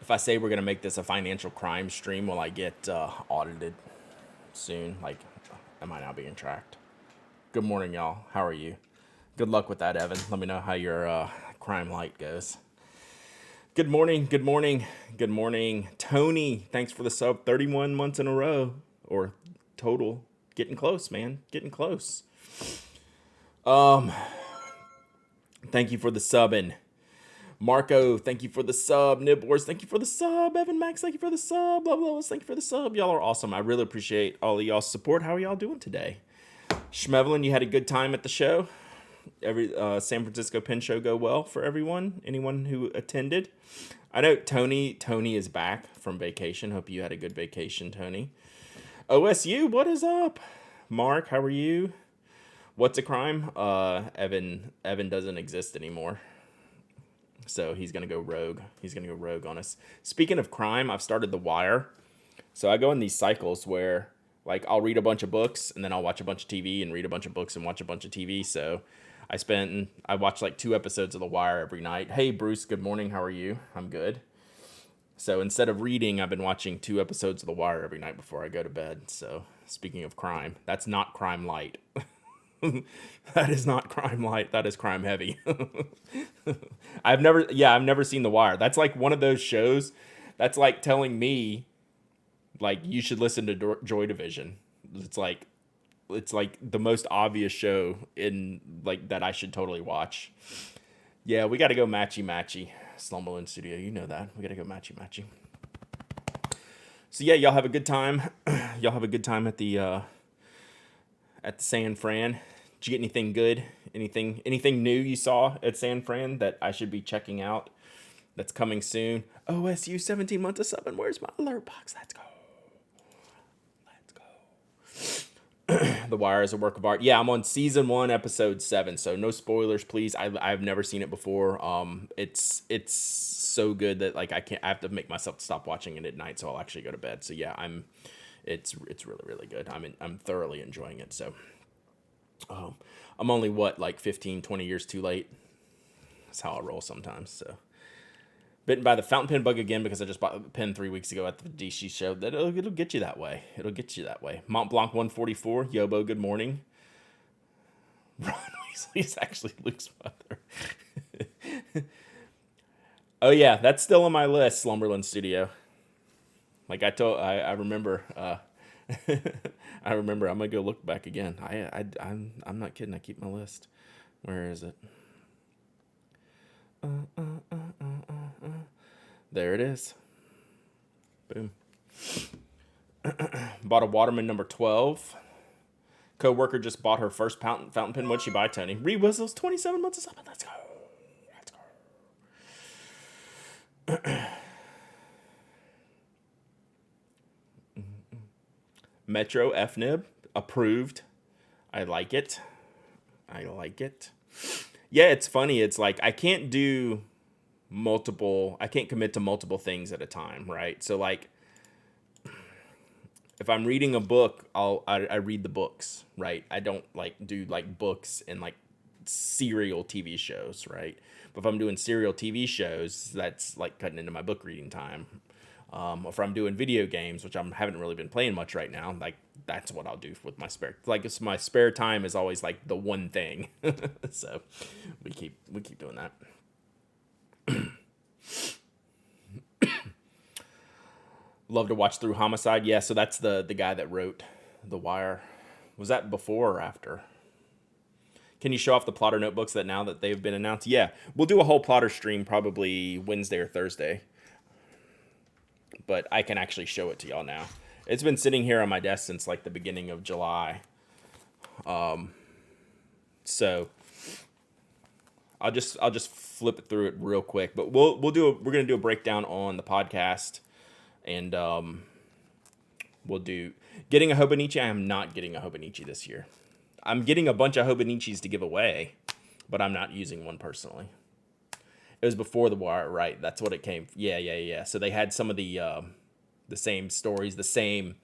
If I say we're gonna make this a financial crime stream, will I get audited soon? Like, am I now being tracked? Good morning, y'all. How are you? Good luck with that, Evan. Let me know how your crime light goes. Good morning, good morning, good morning. Tony, thanks for the sub. 31 months in a row, or total. Getting close, man. Getting close. Thank you for the subbing. Marco, thank you for the sub. Nibwars, thank you for the sub. Evan Max, thank you for the sub. Blah, blah, blah, thank you for the sub. Y'all are awesome. I really appreciate all of y'all's support. How are y'all doing today? Schmevelin, you had a good time at the show? Every San Francisco Pen Show go well for everyone? Anyone who attended? I know Tony is back from vacation. Hope you had a good vacation, Tony. OSU, what is up? Mark, how are you? What's a crime? Evan doesn't exist anymore. So he's going to go rogue. He's going to go rogue on us. Speaking of crime, I've started The Wire. So I go in these cycles where, like, I'll read a bunch of books and then I'll watch a bunch of TV and read a bunch of books and watch a bunch of TV. So I watch like 2 episodes of The Wire every night. Hey, Bruce, good morning. How are you? I'm good. So instead of reading, I've been watching 2 episodes of The Wire every night before I go to bed. So speaking of crime, that's not crime light. That is not crime light. That is crime heavy. I've never seen The Wire. That's like one of those shows that's like telling me, like, you should listen to Joy Division. It's like the most obvious show in, like, that I should totally watch. Yeah, we got to go matchy. Slumberland Studio, you know that. We got to go matchy. So yeah, y'all have a good time. Y'all have a good time at the San Fran. Did you get anything good? Anything new you saw at San Fran that I should be checking out that's coming soon? OSU 17 months of subbing. Where's my alert box? Let's go. The Wire is a work of art. Yeah, I'm on season 1, episode 7. So no spoilers, please. I've never seen it before. It's so good that, like, I have to make myself stop watching it at night, so I'll actually go to bed. So yeah, it's really, really good. I'm thoroughly enjoying it. So I'm only, like 15, 20 years too late. That's how I roll sometimes. So bitten by the fountain pen bug again because I just bought a pen 3 weeks ago at the DC show. That it'll get you that way. Mont Blanc 144. Yobo, good morning. Ron Weasley's actually Luke's mother. Oh yeah, that's still on my list, Slumberland Studio. Like I remember. I remember. I'm gonna go look back again. I'm not kidding. I keep my list. Where is it? There it is. Boom. Bought a Waterman number 12. Co-worker just bought her first fountain pen. What'd she buy, Tony? Re-whistles, 27 months of something. Let's go. Metro FNIB, approved. I like it. Yeah, it's funny. It's like I can't commit to multiple things at a time, right? So, like, if I'm reading a book, I read the books, right? I don't, like, do, like, books and, like, serial TV shows, right? But if I'm doing serial TV shows, that's, like, cutting into my book reading time. If I'm doing video games, which I haven't really been playing much right now, like, that's what I'll do with my spare. Like, it's my spare time is always, like, the one thing. So we keep doing that. Love to watch through Homicide. Yeah, so that's the guy that wrote The Wire. Was that before or after? Can you show off the plotter notebooks now that they've been announced? Yeah, we'll do a whole plotter stream probably Wednesday or Thursday. But I can actually show it to y'all now. It's been sitting here on my desk since, like, the beginning of July. So I'll just flip it through it real quick. But we're gonna do a breakdown on the podcast, and we'll do getting a Hobonichi. I am not getting a Hobonichi this year. I'm getting a bunch of Hobonichis to give away, but I'm not using one personally. It was before The Wire, right? That's what it came. Yeah. So they had some of the same stories, the same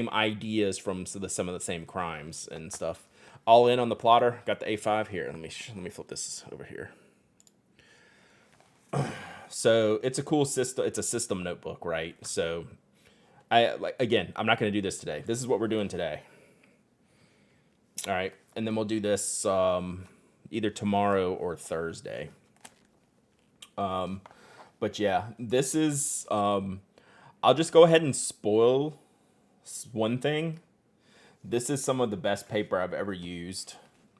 ideas from some of the same crimes and stuff. All in on the plotter. Got the A5 here. Let me flip this over here. So it's a cool system. It's a system notebook, right? So again, I'm not going to do this today. This is what we're doing today. All right. And then we'll do this either tomorrow or Thursday. But yeah, this is, I'll just go ahead and spoil one thing. This is some of the best paper I've ever used,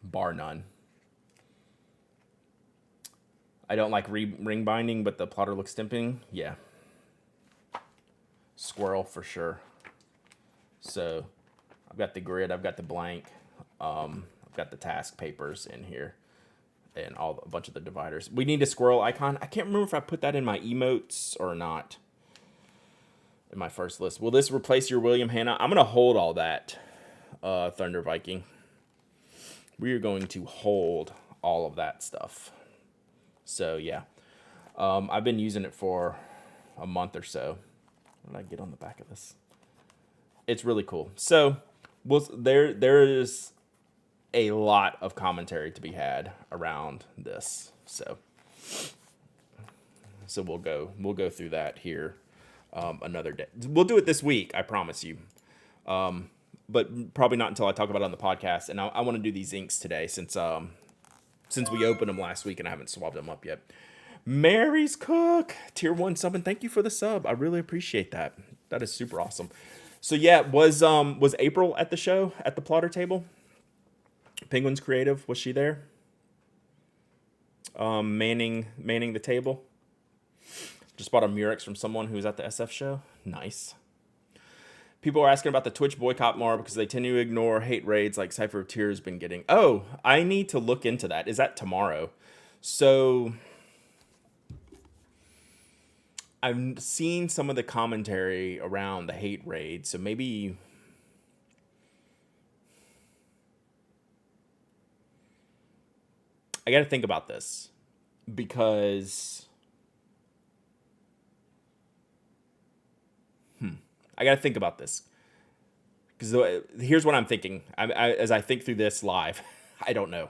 bar none. I don't like ring binding, but the plotter look stimping, yeah. Squirrel for sure. So I've got the grid, I've got the blank, I've got the task papers in here, and a bunch of the dividers. We need a squirrel icon. I can't remember if I put that in my emotes or not. In my first list. Will this replace your William Hanna? I'm gonna hold all that, Thunder Viking. We are going to hold all of that stuff. So yeah, I've been using it for a month or so. What did I get on the back of this? It's really cool. So there is a lot of commentary to be had around this. So we'll go through that here another day. We'll do it this week, I promise you. But probably not until I talk about it on the podcast. And I want to do these inks today since we opened them last week and I haven't swabbed them up yet. Mary's Cook, tier 1 sub, and thank you for the sub. I really appreciate that. That is super awesome. So yeah, was April at the show at the plotter table? Penguins Creative, was she there? Manning the table. Just bought a Murex from someone who was at the SF show. Nice. People are asking about the Twitch boycott more because they tend to ignore hate raids like Cypher of Tears been getting. Oh, I need to look into that. Is that tomorrow? So I've seen some of the commentary around the hate raid. So maybe I got to think about this because I got to think about this because here's what I'm thinking. As I think through this live, I don't know.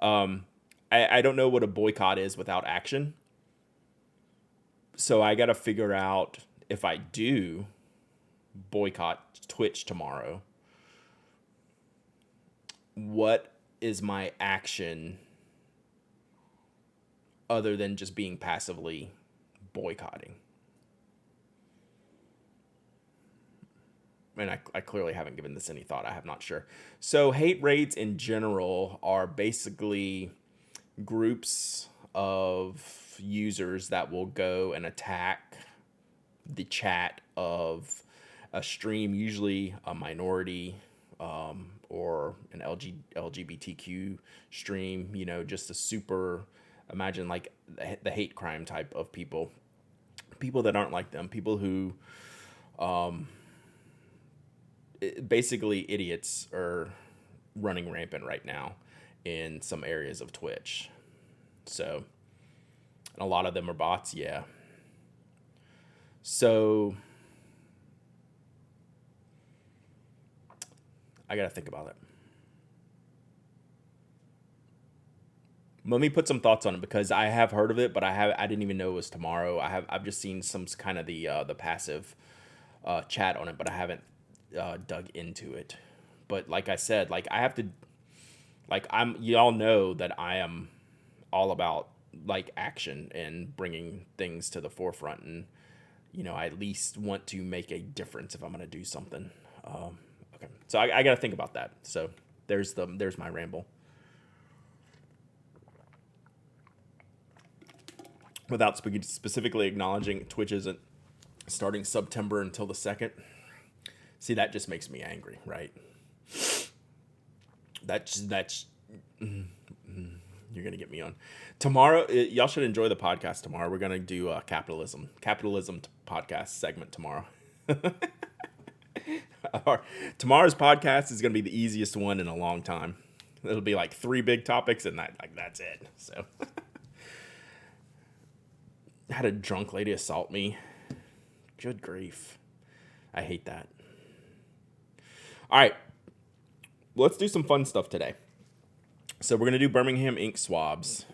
I don't know what a boycott is without action. So I got to figure out if I do boycott Twitch tomorrow, what is my action other than just being passively boycotting? And I clearly haven't given this any thought. I'm not sure. So hate raids in general are basically groups of users that will go and attack the chat of a stream, usually a minority or an LGBTQ stream, you know, just a super, imagine like the hate crime type of people that aren't like them, people who basically idiots are running rampant right now in some areas of Twitch. So, and a lot of them are bots, yeah. So, I gotta think about it. Let me put some thoughts on it because I have heard of it, but I didn't even know it was tomorrow. I've just seen some kind of the passive chat on it, but I haven't dug into it. But like I said, like I have to, like y'all know that I am all about like action and bringing things to the forefront, and you know I at least want to make a difference if I'm gonna do something. Okay, so I got to think about that. So there's my ramble. Without specifically acknowledging Twitch isn't starting September until the 2nd. See, that just makes me angry, right? That's you're gonna get me on tomorrow. Y'all should enjoy the podcast tomorrow. We're gonna do a capitalism podcast segment tomorrow. Tomorrow's podcast is gonna be the easiest one in a long time. It'll be like 3 big topics and that's it. So I had a drunk lady assault me. Good grief. I hate that. All right. Let's do some fun stuff today. So we're going to do Birmingham ink swabs.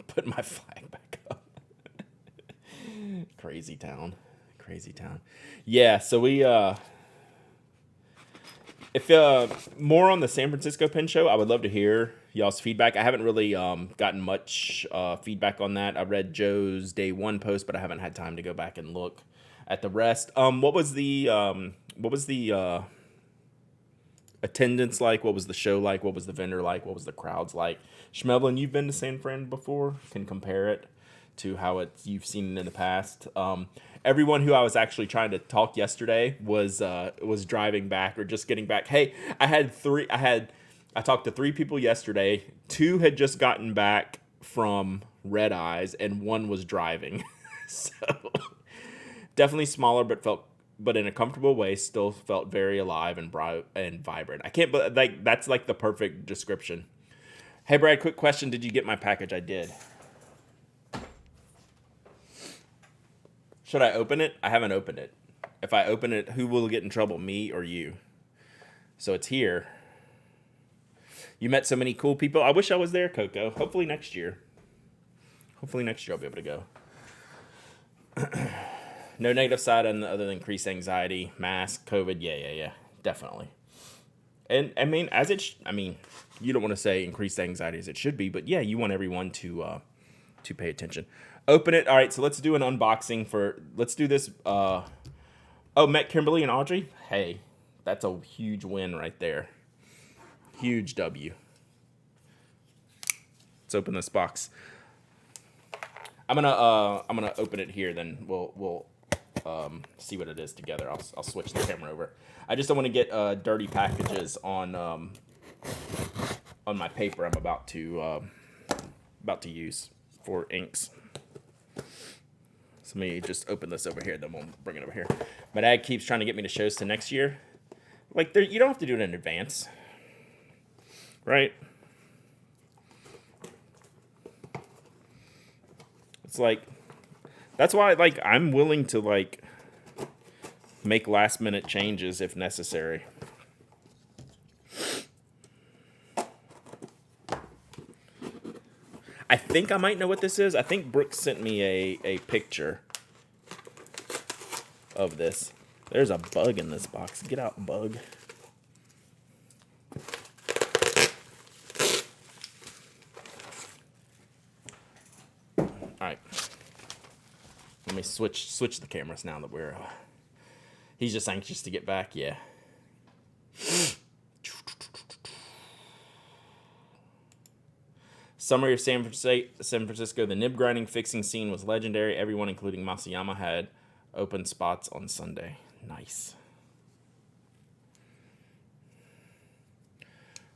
Put my flag back up. Crazy town. Crazy town. Yeah, so we if more on the San Francisco pen show, I would love to hear y'all's feedback. I haven't really gotten much feedback on that. I read Joe's day one post, but I haven't had time to go back and look at the rest. What was the attendance like? What was the show like? What was the vendor like? What was the crowds like? Schmelvin, you've been to San Fran before. Can compare it to how you've seen it in the past. Everyone who I was actually trying to talk yesterday was driving back or just getting back. Hey, I talked to 3 people yesterday. 2 had just gotten back from red eyes, and 1 was driving. So definitely smaller, but in a comfortable way, still felt very alive and vibrant. I can't, but like that's like the perfect description. Hey Brad, quick question: did you get my package? I did. Should I open it? I haven't opened it. If I open it, who will get in trouble, me or you? So it's here. You met so many cool people. I wish I was there, Coco. Hopefully next year. Hopefully next year I'll be able to go. No negative side other than increased anxiety, mask, COVID. Yeah, definitely. And I mean, you don't want to say increased anxiety as it should be, but yeah, you want everyone to pay attention. Open it. All right, so let's do an unboxing let's do this. Met Kimberly and Audrey. Hey, that's a huge win right there. Huge W. Let's open this box. I'm gonna open it here. Then we'll see what it is together. I'll switch the camera over. I just don't want to get dirty packages on my paper I'm about to use for inks. So let me just open this over here, then we'll bring it over here. My dad keeps trying to get me to shows to next year. Like, you don't have to do it in advance, right? It's like, that's why, like, I'm willing to, like, make last minute changes if necessary. I think I might know what this is. I think Brooks sent me a picture of this. There's a bug in this box. Get out, bug. All right. Let me switch the cameras now that we're... he's just anxious to get back. Yeah. Summary of San Francisco. The nib grinding fixing scene was legendary. Everyone, including Masayama, had open spots on Sunday. Nice.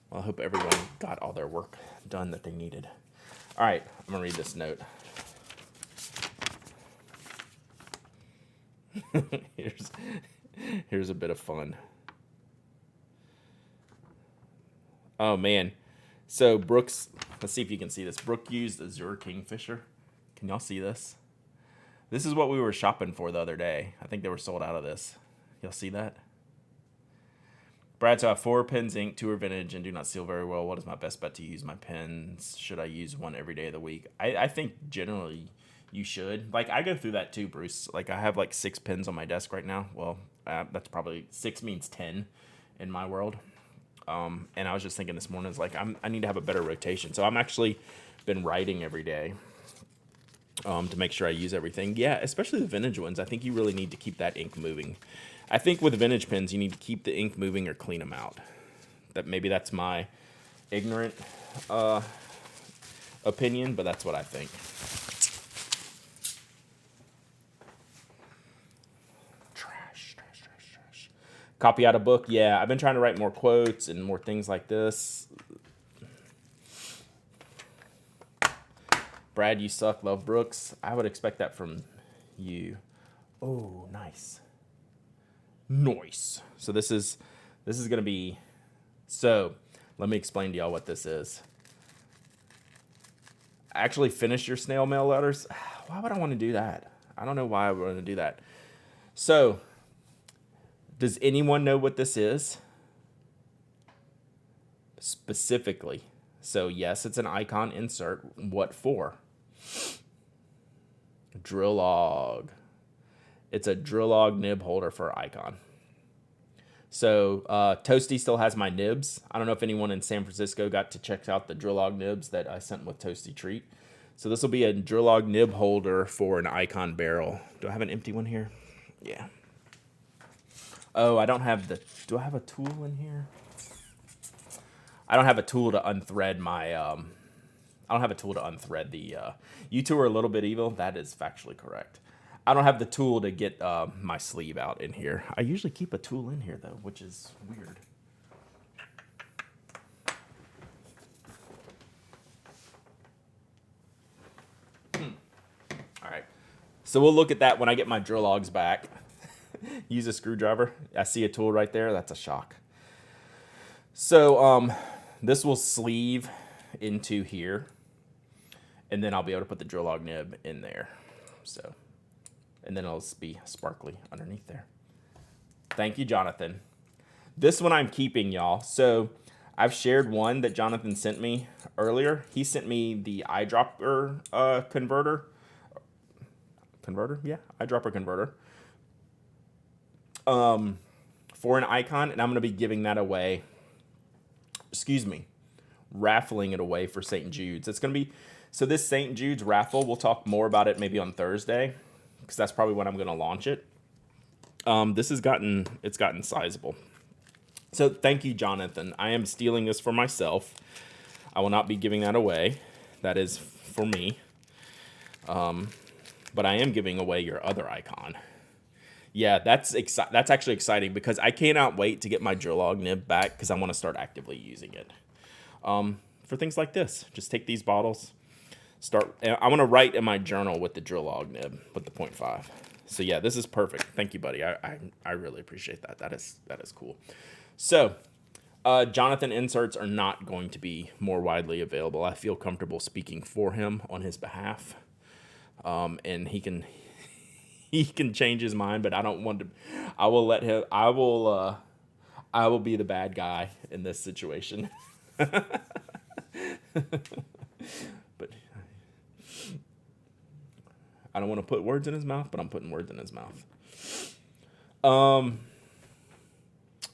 Well, I hope everyone got all their work done that they needed. All right, I'm going to read this note. Here's a bit of fun. Oh, man. So Brooks, let's see if you can see this. Brooke used Azure Kingfisher. Can y'all see this? This is what we were shopping for the other day. I think they were sold out of this. Y'all see that? Brad, so I have 4 pens ink, 2 are vintage and do not seal very well. What is my best bet to use my pens? Should I use one every day of the week? I think generally you should. Like, I go through that too, Bruce. Like, I have like 6 pens on my desk right now. Well, that's probably 6 means 10 in my world. And I was just thinking this morning, it's like, I need to have a better rotation. So I'm actually been writing every day to make sure I use everything. Yeah, especially the vintage ones. I think you really need to keep that ink moving. I think with vintage pens, you need to keep the ink moving or clean them out. Maybe that's my ignorant opinion, but that's what I think. Trash. Copy out a book. Yeah, I've been trying to write more quotes and more things like this. Brad, you suck. Love, Brooks. I would expect that from you. Oh, nice. Nice. So this is going to be... So, let me explain to y'all what this is. Actually finish your snail mail letters. Why would I want to do that? I don't know why I would want to do that. So, does anyone know what this is? Specifically. So, yes, it's an icon insert. What for? Drillog. It's a Drillog nib holder for Icon. So Toasty still has my nibs. I don't know if anyone in San Francisco got to check out the Drillog nibs that I sent with Toasty Treat. So this will be a Drillog nib holder for an Icon barrel. Do I have an empty one here? Yeah. Oh, I don't have the... Do I have a tool in here? I don't have a tool to unthread my... I don't have a tool to unthread the... You two are a little bit evil. That is factually correct. I don't have the tool to get my sleeve out in here. I usually keep a tool in here, though, which is weird. All right. So we'll look at that when I get my Drillogs back. Use a screwdriver. I see a tool right there. That's a shock. So this will sleeve into here. And then I'll be able to put the Drillog nib in there. So... And then it'll be sparkly underneath there. Thank you, Jonathan. This one I'm keeping, y'all. So I've shared one that Jonathan sent me earlier. He sent me the eyedropper converter. Converter? Yeah, eyedropper converter. For an Icon, and I'm going to be giving that away. Excuse me. Raffling it away for St. Jude's. It's going to be... So this St. Jude's raffle, we'll talk more about it maybe on Thursday, because that's probably when I'm going to launch it. This has gotten sizable. So thank you, Jonathan. I am stealing this for myself. I will not be giving that away. That is for me. But I am giving away your other Icon. Yeah, that's actually exciting because I cannot wait to get my Drillog nib back because I want to start actively using it. For things like this, just take these bottles. I want to write in my journal with the Drillog nib with the 0.5. So yeah, this is perfect. Thank you, buddy. I really appreciate that. That is cool. So Jonathan inserts are not going to be more widely available. I feel comfortable speaking for him on his behalf. And he can change his mind, but I don't want to. I will let him. I will be the bad guy in this situation. But I don't want to put words in his mouth, but I'm putting words in his mouth.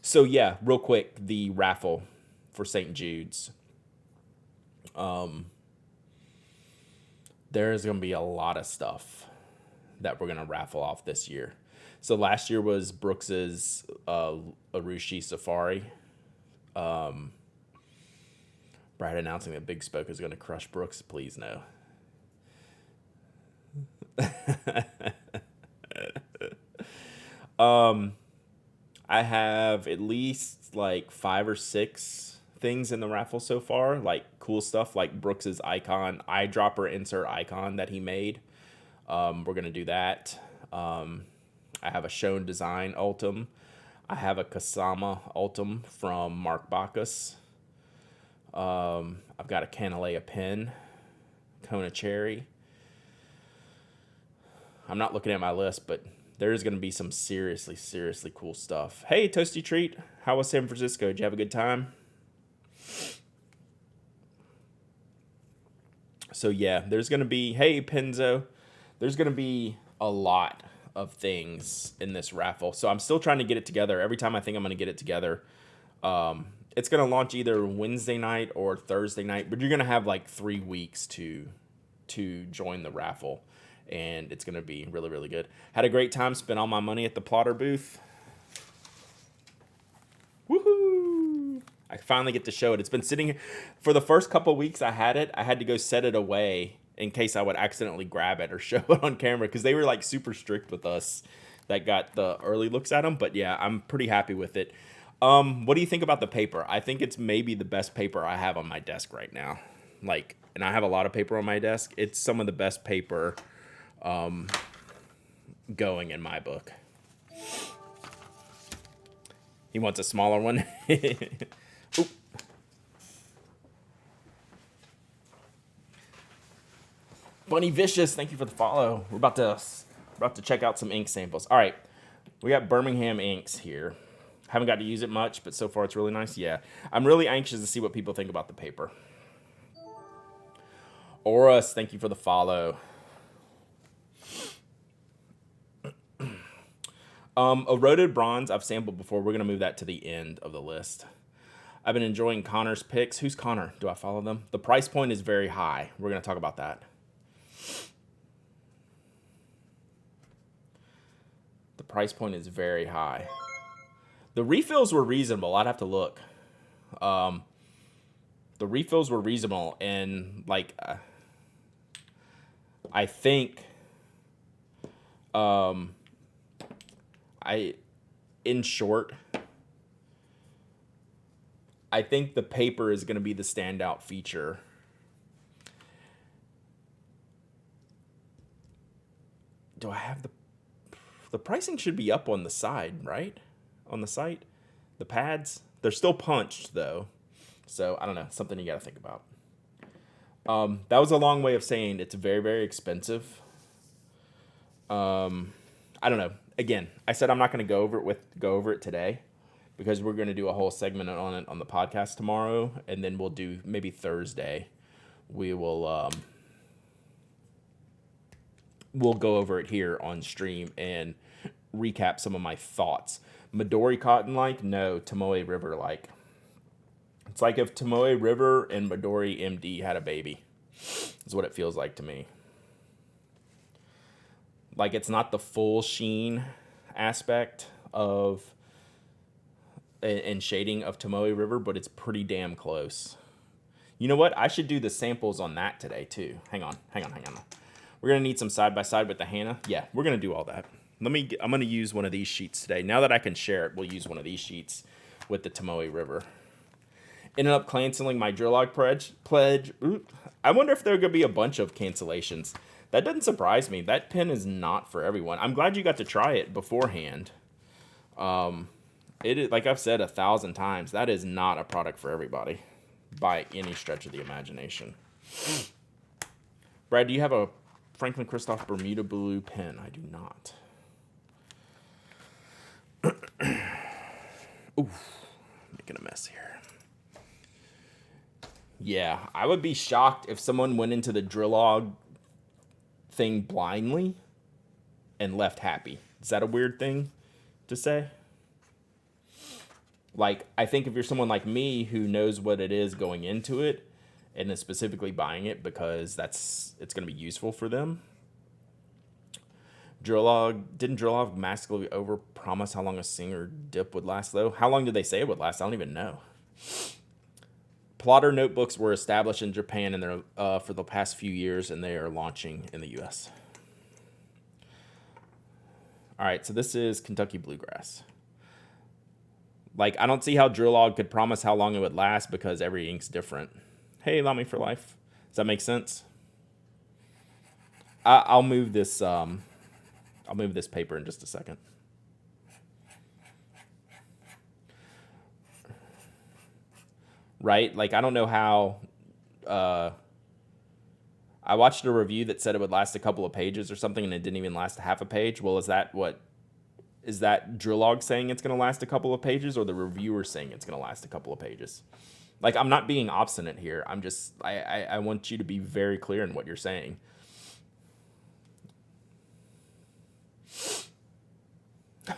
So yeah, real quick, the raffle for St. Jude's. There's going to be a lot of stuff that we're going to raffle off this year. So last year was Brooks's Arushi Safari. Brad announcing that Big Spoke is going to crush Brooks. Please no. I have at least like 5 or 6 things in the raffle so far, like cool stuff like Brooks's Icon, eyedropper insert Icon that he made. We're going to do that. I have a Shown Design Ultim. I have a Kasama Ultim from Mark Bacchus. I've got a Canalea pen, Kona Cherry. I'm not looking at my list, but there's going to be some seriously, seriously cool stuff. Hey, Toasty Treat. How was San Francisco? Did you have a good time? So, yeah, there's going to be... Hey, Penzo. There's going to be a lot of things in this raffle. So, I'm still trying to get it together. Every time I think I'm going to get it together, it's going to launch either Wednesday night or Thursday night. But you're going to have like 3 weeks to join the raffle. And it's going to be really, really good. Had a great time. Spent all my money at the plotter booth. Woohoo! I finally get to show it. It's been sitting here. For the first couple weeks I had it, I had to go set it away in case I would accidentally grab it or show it on camera. Because they were like super strict with us that got the early looks at them. But yeah, I'm pretty happy with it. What do you think about the paper? I think it's maybe the best paper I have on my desk right now. Like, and I have a lot of paper on my desk. It's some of the best paper going in my book. He wants a smaller one. Oop. Bunny Vicious, thank you for the follow. We're about to check out some ink samples. All right, we got Birmingham inks here. Haven't got to use it much, but so far it's really nice. Yeah, I'm really anxious to see what people think about the paper. Oris, thank you for the follow. Eroded bronze, I've sampled before. We're going to move that to the end of the list. I've been enjoying Connor's picks. Who's Connor? Do I follow them? The price point is very high. We're going to talk about that. The price point is very high. The refills were reasonable. I'd have to look. The refills were reasonable, and like I think in short, I think the paper is going to be the standout feature. Do I have the pricing should be up on the side, right? On the site. The pads, they're still punched though. So I don't know, something you got to think about. That was a long way of saying it's very, very expensive. I don't know. Again, I said I'm not going to go over it today because we're going to do a whole segment on it on the podcast tomorrow, and then we'll do maybe Thursday. We'll go over it here on stream and recap some of my thoughts. Midori Cotton like? No, Tomoe River like. It's like if Tomoe River and Midori MD had a baby. Is what it feels like to me. Like it's not the full sheen aspect of and shading of Tomoe River, but it's pretty damn close. You know what? I should do the samples on that today too. Hang on. We're gonna need some side by side with the Hannah. Yeah, we're gonna do all that. I'm gonna use one of these sheets today. Now that I can share it, we'll use one of these sheets with the Tomoe River. Ended up canceling my Drillog pledge. I wonder if there are gonna be a bunch of cancellations. That doesn't surprise me. That pen is not for everyone. I'm glad you got to try it beforehand. It is, like I've said 1,000 times, that is not a product for everybody by any stretch of the imagination. Brad, do you have a Franklin Christoph Bermuda Blue pen? I do not. Oof, making a mess here. Yeah, I would be shocked if someone went into the Drillog thing blindly and left happy. Is that a weird thing to say? Like, I think if you're someone like me who knows what it is going into it and is specifically buying it because it's going to be useful for them. Didn't Drillog massively overpromise how long a Singer dip would last, though? How long did they say it would last? I don't even know. Plotter notebooks were established in Japan and they're for the past few years, and they are launching in the U.S. All right, so this is Kentucky Bluegrass. Like, I don't see how Drillog could promise how long it would last because every ink's different. Hey, allow me for life. Does that make sense? I'll move this. I'll move this paper in just a second. Right? Like, I don't know how. I watched a review that said it would last a couple of pages or something, and it didn't even last a half a page. Well, is that Drillog saying it's going to last a couple of pages, or the reviewer saying it's going to last a couple of pages? Like, I'm not being obstinate here. I'm just, I want you to be very clear in what you're saying.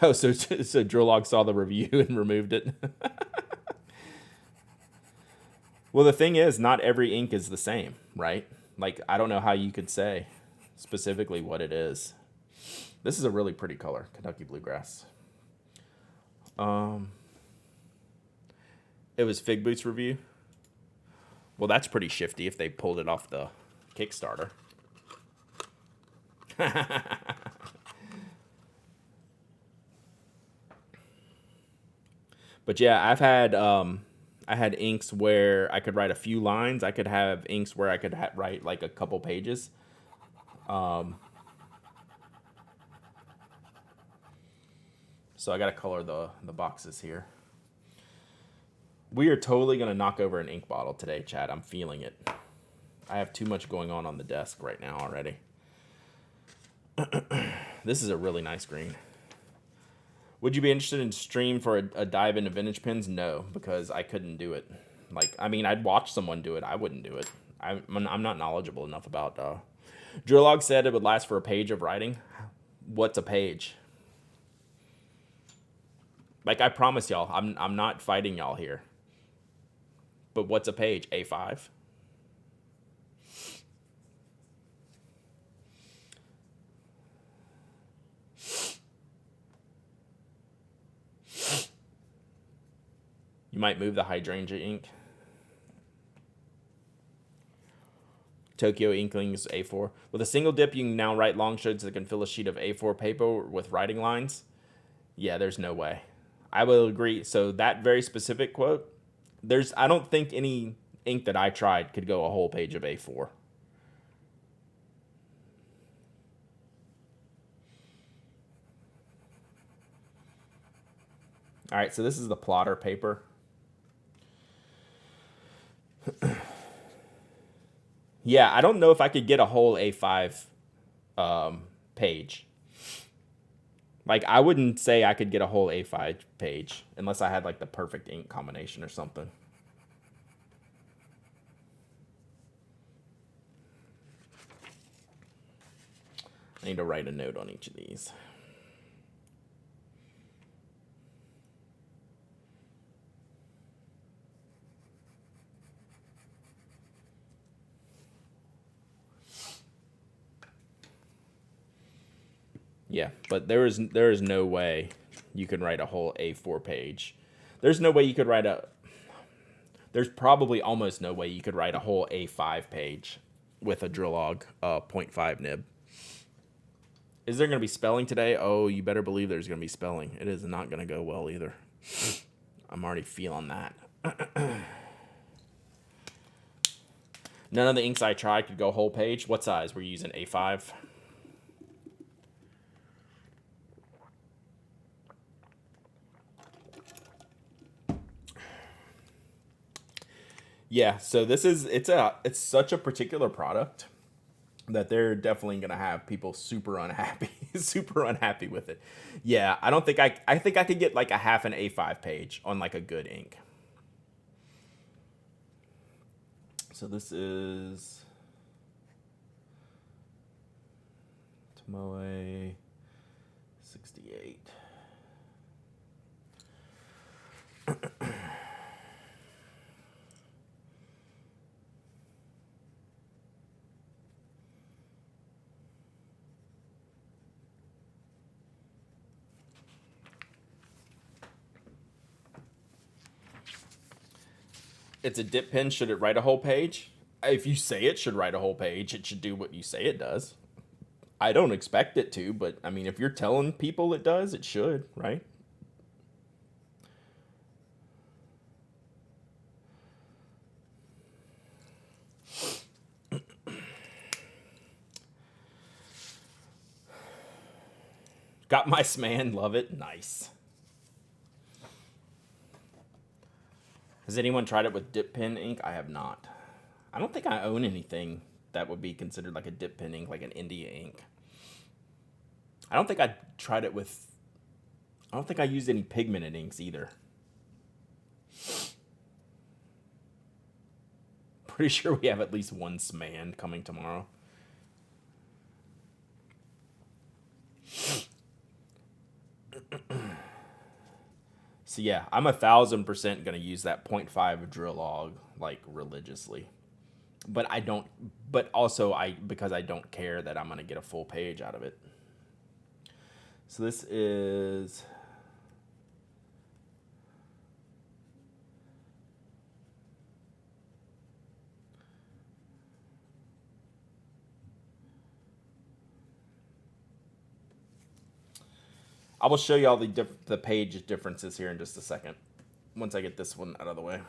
Oh, so Drillog saw the review and removed it. Well, the thing is, not every ink is the same, right? Like, I don't know how you could say specifically what it is. This is a really pretty color, Kentucky Bluegrass. It was Fig Boots review. Well, that's pretty shifty if they pulled it off the Kickstarter. But yeah, I had inks where I could write a few lines. I could have inks where I could write like a couple pages. So I got to color the boxes here. We are totally going to knock over an ink bottle today, Chad. I'm feeling it. I have too much going on the desk right now already. This is a really nice green. Would you be interested in stream for a dive into vintage pens? No, because I couldn't do it. Like, I mean, I'd watch someone do it. I wouldn't do it. I'm not knowledgeable enough about... Drillog said it would last for a page of writing. What's a page? Like I promise y'all, I'm not fighting y'all here. But what's a page? A5. You might move the hydrangea ink. Tokyo Inklings A4. With a single dip, you can now write long strokes that can fill a sheet of A4 paper with writing lines. Yeah, there's no way. I will agree. So that very specific quote, I don't think any ink that I tried could go a whole page of A4. All right, so this is the plotter paper. Yeah, I don't know if I could get a whole A5 page. Like, I wouldn't say I could get a whole A5 page unless I had, like, the perfect ink combination or something. I need to write a note on each of these. Yeah, but there is no way you can write a whole A4 page. There's no way you could write a... There's probably almost no way you could write a whole A5 page with a Drillog 0.5 nib. Is there going to be spelling today? Oh, you better believe there's going to be spelling. It is not going to go well either. I'm already feeling that. None of the inks I tried could go whole page. What size? We're using A5. Yeah, so this is it's such a particular product that they're definitely gonna have people super unhappy, super unhappy with it. Yeah, I think I could get like a half an A5 page on like a good ink. So this is Tomoe 68. It's a dip pen. Should it write a whole page? If you say it should write a whole page, it should do what you say it does. I don't expect it to, but I mean, if you're telling people it does, it should, right? Got my Sman, love it, nice. Has anyone tried it with dip pen ink? I have not. I don't think I own anything that would be considered like a dip pen ink, like an India ink. I don't think I tried it with... I don't think I used any pigmented inks either. Pretty sure we have at least one Sman coming tomorrow. So yeah, I'm 1,000% gonna use that 0.5 Drillog like religiously. But I don't. But also because I don't care that I'm gonna get a full page out of it. So this is... I will show you all the page differences here in just a second, once I get this one out of the way.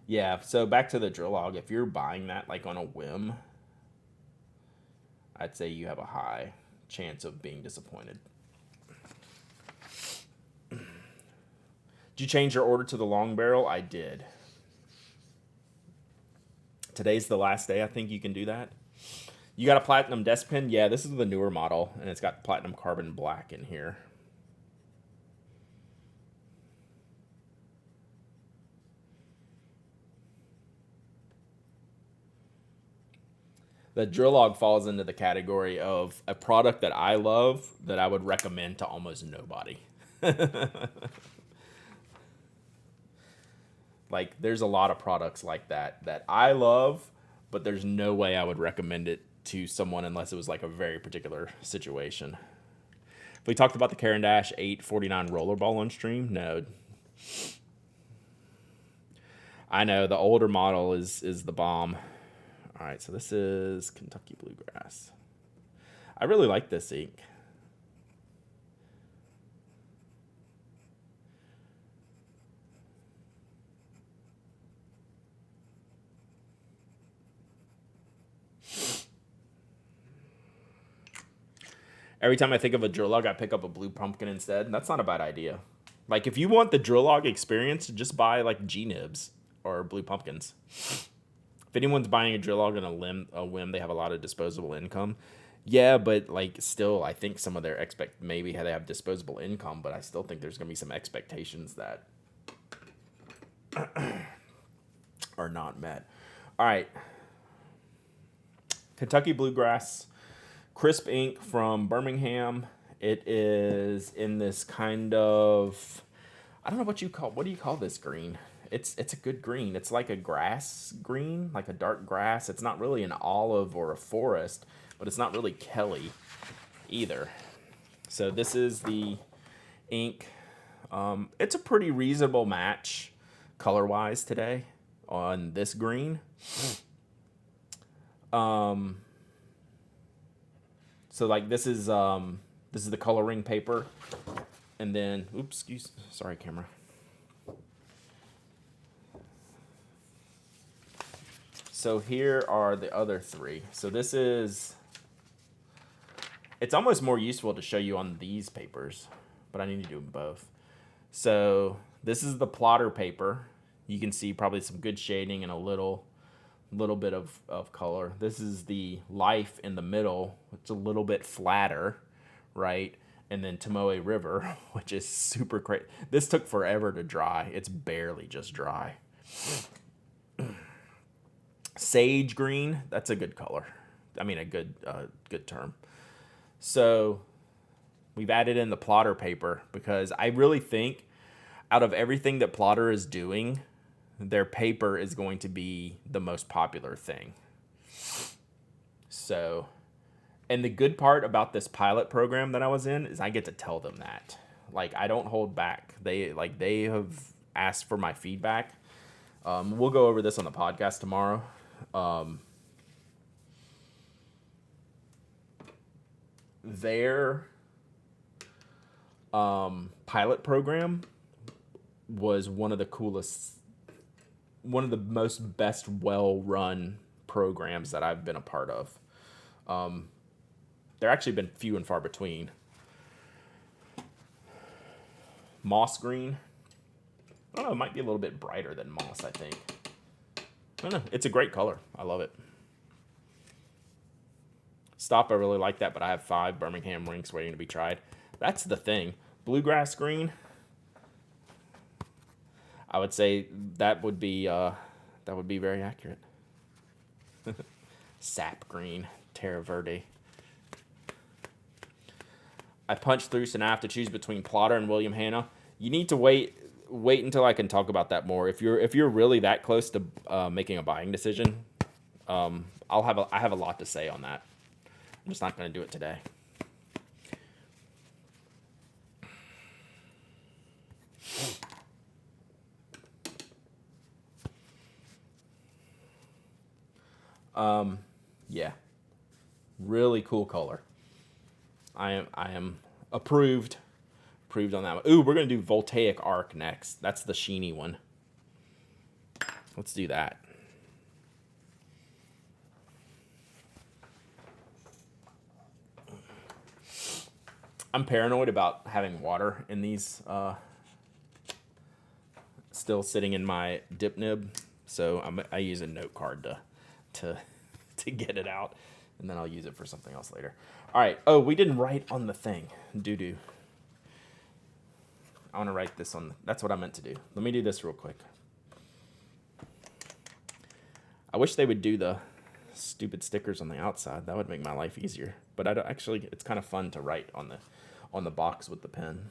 Yeah, so back to the Drillog. If you're buying that like on a whim, I'd say you have a high chance of being disappointed. Did you change your order to the long barrel? I did. Today's the last day I think you can do that. You got a platinum desk pen? Yeah, this is the newer model, and it's got platinum carbon black in here. The Drillog falls into the category of a product that I love that I would recommend to almost nobody. Like, there's a lot of products like that that I love, but there's no way I would recommend it to someone unless it was like a very particular situation. If we talked about the Caran d'Ache 849 rollerball on stream, no. I know the older model is the bomb. All right, so this is Kentucky Bluegrass. I really like this ink. Every time I think of a Drillog, I pick up a blue pumpkin instead. That's not a bad idea. Like, if you want the Drillog experience, just buy, like, G-nibs or blue pumpkins. If anyone's buying a Drillog on a whim, they have a lot of disposable income. Yeah, but, like, still, I think some of their maybe they have disposable income, but I still think there's going to be some expectations that are not met. All right. Kentucky Bluegrass. Crisp ink from Birmingham. It is in this kind of, I don't know what do you call this green? It's a good green. It's like a grass green, like a dark grass. It's not really an olive or a forest, but it's not really Kelly either. So this is the ink. It's a pretty reasonable match color-wise today on this green. So like this is the coloring paper, and then sorry camera. So here are the other three. So this is, it's almost more useful to show you on these papers, but I need to do them both. So this is the plotter paper. You can see probably some good shading and a little bit of color. This is the Life in the middle. It's a little bit flatter, right? And then Tomoe River, which is super crazy. This took forever to dry. It's barely just dry. Sage green, that's a good color. I mean, a good term. So we've added in the plotter paper because I really think out of everything that Plotter is doing, their paper is going to be the most popular thing. So, and the good part about this pilot program that I was in is I get to tell them that. Like, I don't hold back. They have asked for my feedback. We'll go over this on the podcast tomorrow. Their pilot program was one of the coolest, one of the most best well-run programs that I've been a part of. They're actually been few and far between. Moss green. I don't know, it might be a little bit brighter than moss, I think. I don't know. It's a great color. I love it. Stop, I really like that, but I have 5 Birmingham rinks waiting to be tried. That's the thing. Bluegrass green. I would say that would be very accurate. Sap green, Terra Verde. I punched through, so now I have to choose between Plotter and William Hanna. You need to wait until I can talk about that more. If you're really that close to making a buying decision, I have a lot to say on that. I'm just not going to do it today. Yeah, really cool color. I am approved on that one. Ooh, we're gonna do Voltaic Arc next. That's the sheeny one. Let's do that. I'm paranoid about having water in these still sitting in my dip nib, so I use a note card to get it out, and then I'll use it for something else later. All right. Oh, we didn't write on the thing. Doo-doo. I want to write this on. That's what I meant to do. Let me do this real quick. I wish they would do the stupid stickers on the outside. That would make my life easier. But I don't actually. It's kind of fun to write on the box with the pen.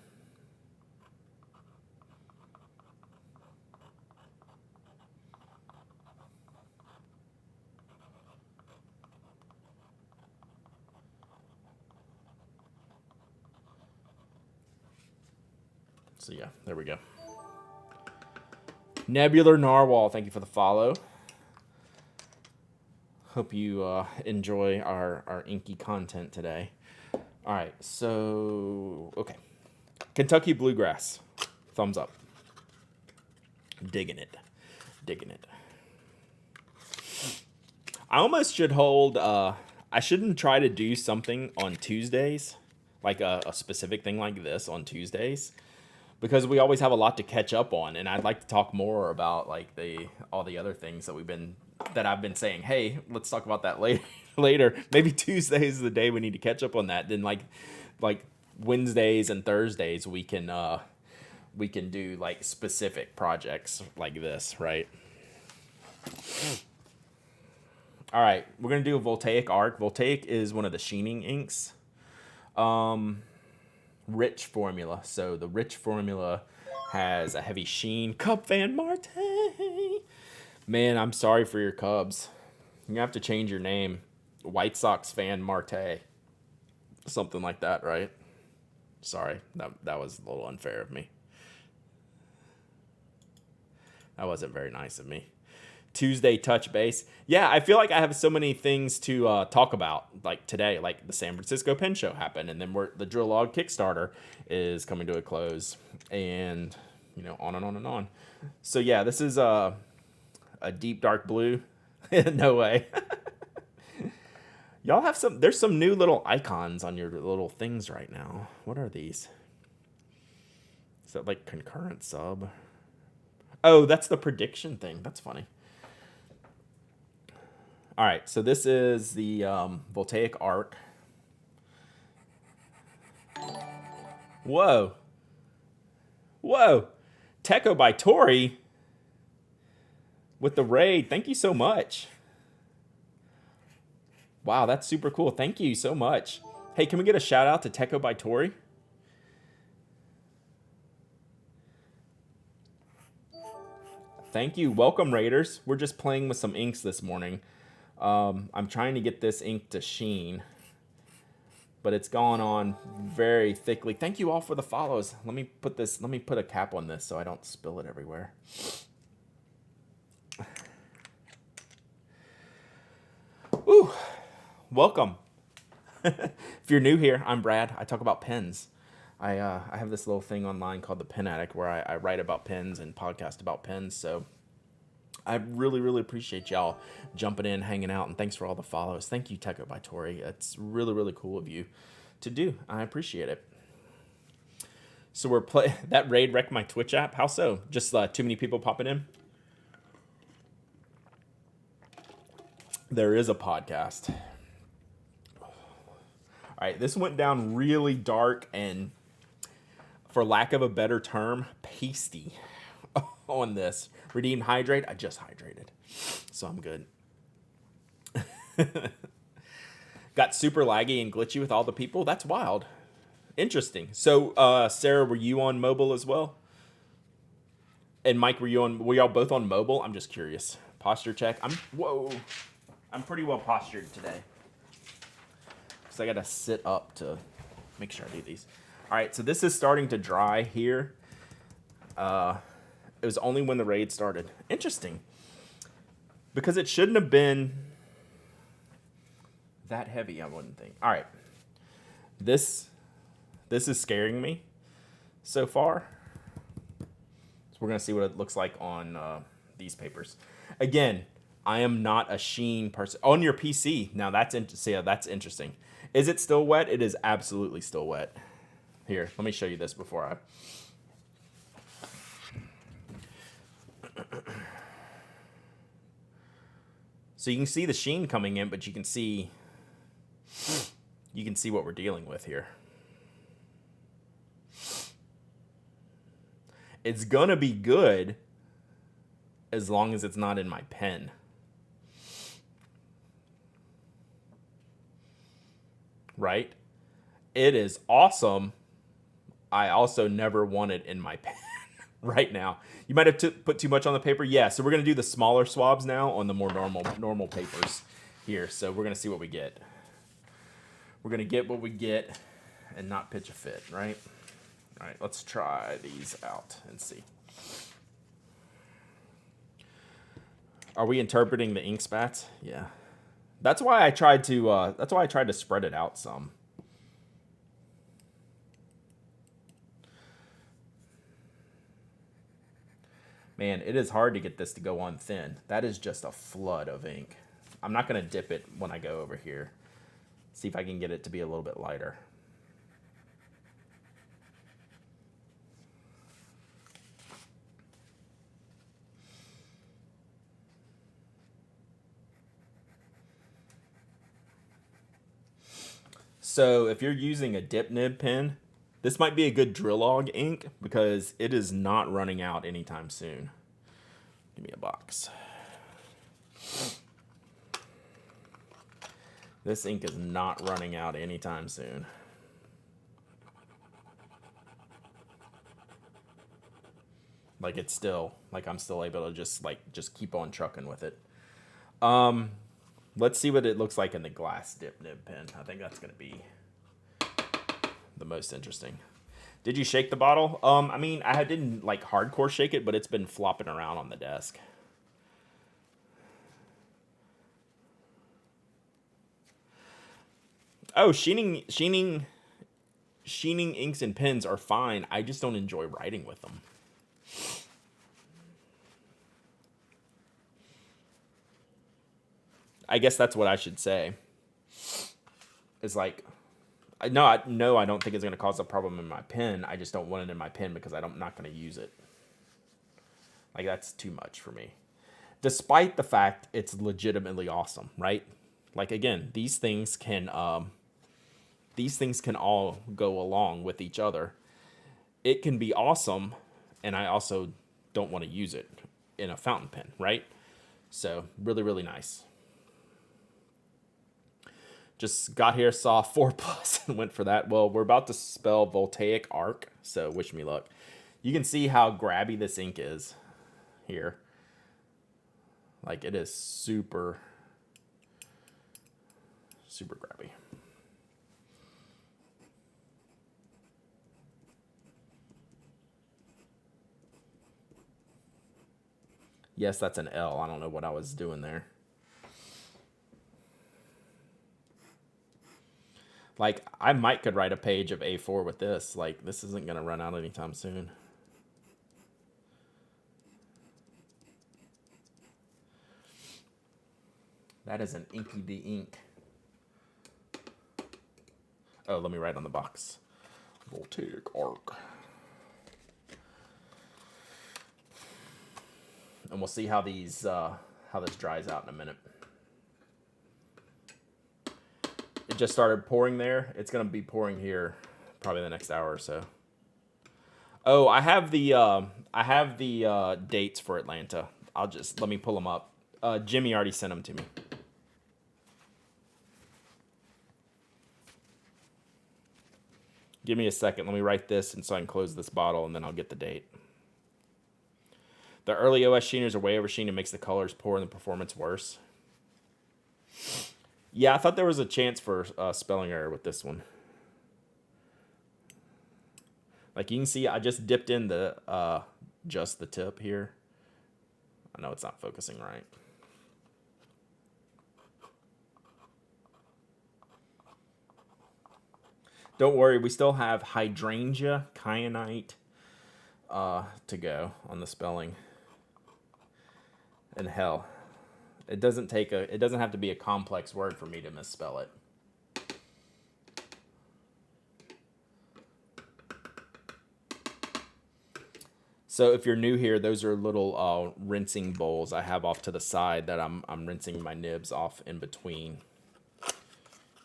So yeah, there we go. Nebular Narwhal, thank you for the follow. Hope you enjoy our inky content today. All right, so, okay. Kentucky Bluegrass, thumbs up. Digging it. I almost should hold, I shouldn't try to do something on Tuesdays, like a specific thing like this on Tuesdays, because we always have a lot to catch up on, and I'd like to talk more about like all the other things that I've been saying. Hey, let's talk about that later. Maybe Tuesday is the day we need to catch up on that. Then like Wednesdays and Thursdays we can do like specific projects like this, right? All right, we're gonna do a Voltaic Arc. Voltaic is one of the sheening inks. Rich formula. So the rich formula has a heavy sheen. Cub fan Marte. Man, I'm sorry for your Cubs. You have to change your name. White Sox fan Marte. Something like that, right? Sorry, that was a little unfair of me. That wasn't very nice of me. Tuesday touch base. Yeah, I feel like I have so many things to talk about. Like today, like the San Francisco Pen Show happened, and then the Drillog Kickstarter is coming to a close, and on and on and on. So yeah, this is a deep dark blue. No way. Y'all have there's some new little icons on your little things right now. What are these? Is that like concurrent sub? Oh, that's the prediction thing. That's funny. All right, so this is the Voltaic Arc. Whoa. Techo by Tori with the raid. Thank you so much. Wow, that's super cool. Thank you so much. Hey, can we get a shout out to Techo by Tori? Thank you. Welcome, Raiders. We're just playing with some inks this morning. I'm trying to get this ink to sheen, but it's gone on very thickly. Thank you all for the follows. Let me put a cap on this so I don't spill it everywhere. Ooh, welcome. If you're new here, I'm Brad. I talk about pens. I have this little thing online called the Pen Addict where I write about pens and podcast about pens. So I really, really appreciate y'all jumping in, hanging out, and thanks for all the follows. Thank you, Techo by Tori. It's really, really cool of you to do. I appreciate it. So we're that raid wrecked my Twitch app. How so? Just too many people popping in? There is a podcast. All right, this went down really dark and, for lack of a better term, pasty on this. Redeem hydrate. I just hydrated, so I'm good. Got super laggy and glitchy with all the people. That's wild. Interesting. So, Sarah, were you on mobile as well? And Mike, were y'all both on mobile? I'm just curious. Posture check. I'm pretty well postured today. So I got to sit up to make sure I do these. All right, so this is starting to dry here. It was only when the raid started. Interesting. Because it shouldn't have been that heavy, I wouldn't think. All right. This is scaring me so far. So we're going to see what it looks like on these papers. Again, I am not a sheen person. On your PC. Now, that's interesting. Is it still wet? It is absolutely still wet. Here, let me show you this before I... So you can see the sheen coming in, but you can see what we're dealing with here. It's gonna be good as long as it's not in my pen. right? It is awesome. I also never want it in my pen right now. You might have put too much on the paper. Yeah, so we're going to do the smaller swabs now on the more normal papers here. So we're going to see what we get. We're going to get what we get and not pitch a fit, right? All right, let's try these out and see. Are we interpreting the ink spats? Yeah. That's why I tried to spread it out some. Man, it is hard to get this to go on thin. That is just a flood of ink. I'm not going to dip it when I go over here. See if I can get it to be a little bit lighter. So if you're using a dip nib pen, this might be a good Drillog ink because it is not running out anytime soon. Give me a box. This ink is not running out anytime soon. Like it's still, like I'm still able to just keep on trucking with it. Let's see what it looks like in the glass dip nib pen. I think that's going to be the most interesting. Did you shake the bottle? I mean, I didn't like hardcore shake it, but it's been flopping around on the desk. Oh, sheening inks and pens are fine. I just don't enjoy writing with them. I guess that's what I should say. It's like, I don't think it's going to cause a problem in my pen. I just don't want it in my pen because I'm not going to use it. Like, that's too much for me. Despite the fact it's legitimately awesome, right? Like, again, these things can all go along with each other. It can be awesome, and I also don't want to use it in a fountain pen, right? So, really, really nice. Just got here, saw 4+, and went for that. Well, we're about to spell voltaic arc, so wish me luck. You can see how grabby this ink is here. Like, it is super, super grabby. Yes, that's an L. I don't know what I was doing there. Like, I could write a page of A4 with this. Like, this isn't going to run out anytime soon. That is an inky the ink. Oh, let me write on the box. Voltaic arc. And we'll see how this dries out in a minute. It just started pouring there. It's going to be pouring here probably the next hour or so. Oh, I have the dates for Atlanta. Let me pull them up. Jimmy already sent them to me. Give me a second. Let me write this and so I can close this bottle and then I'll get the date. The early OS sheeners are way over sheen and makes the colors poor and the performance worse. Yeah, I thought there was a chance for spelling error with this one. Like you can see, I just dipped in the just the tip here. I know it's not focusing right. Don't worry, we still have hydrangea, kyanite to go on the spelling. And hell, it doesn't have to be a complex word for me to misspell it. So if you're new here, those are little rinsing bowls I have off to the side that I'm rinsing my nibs off in between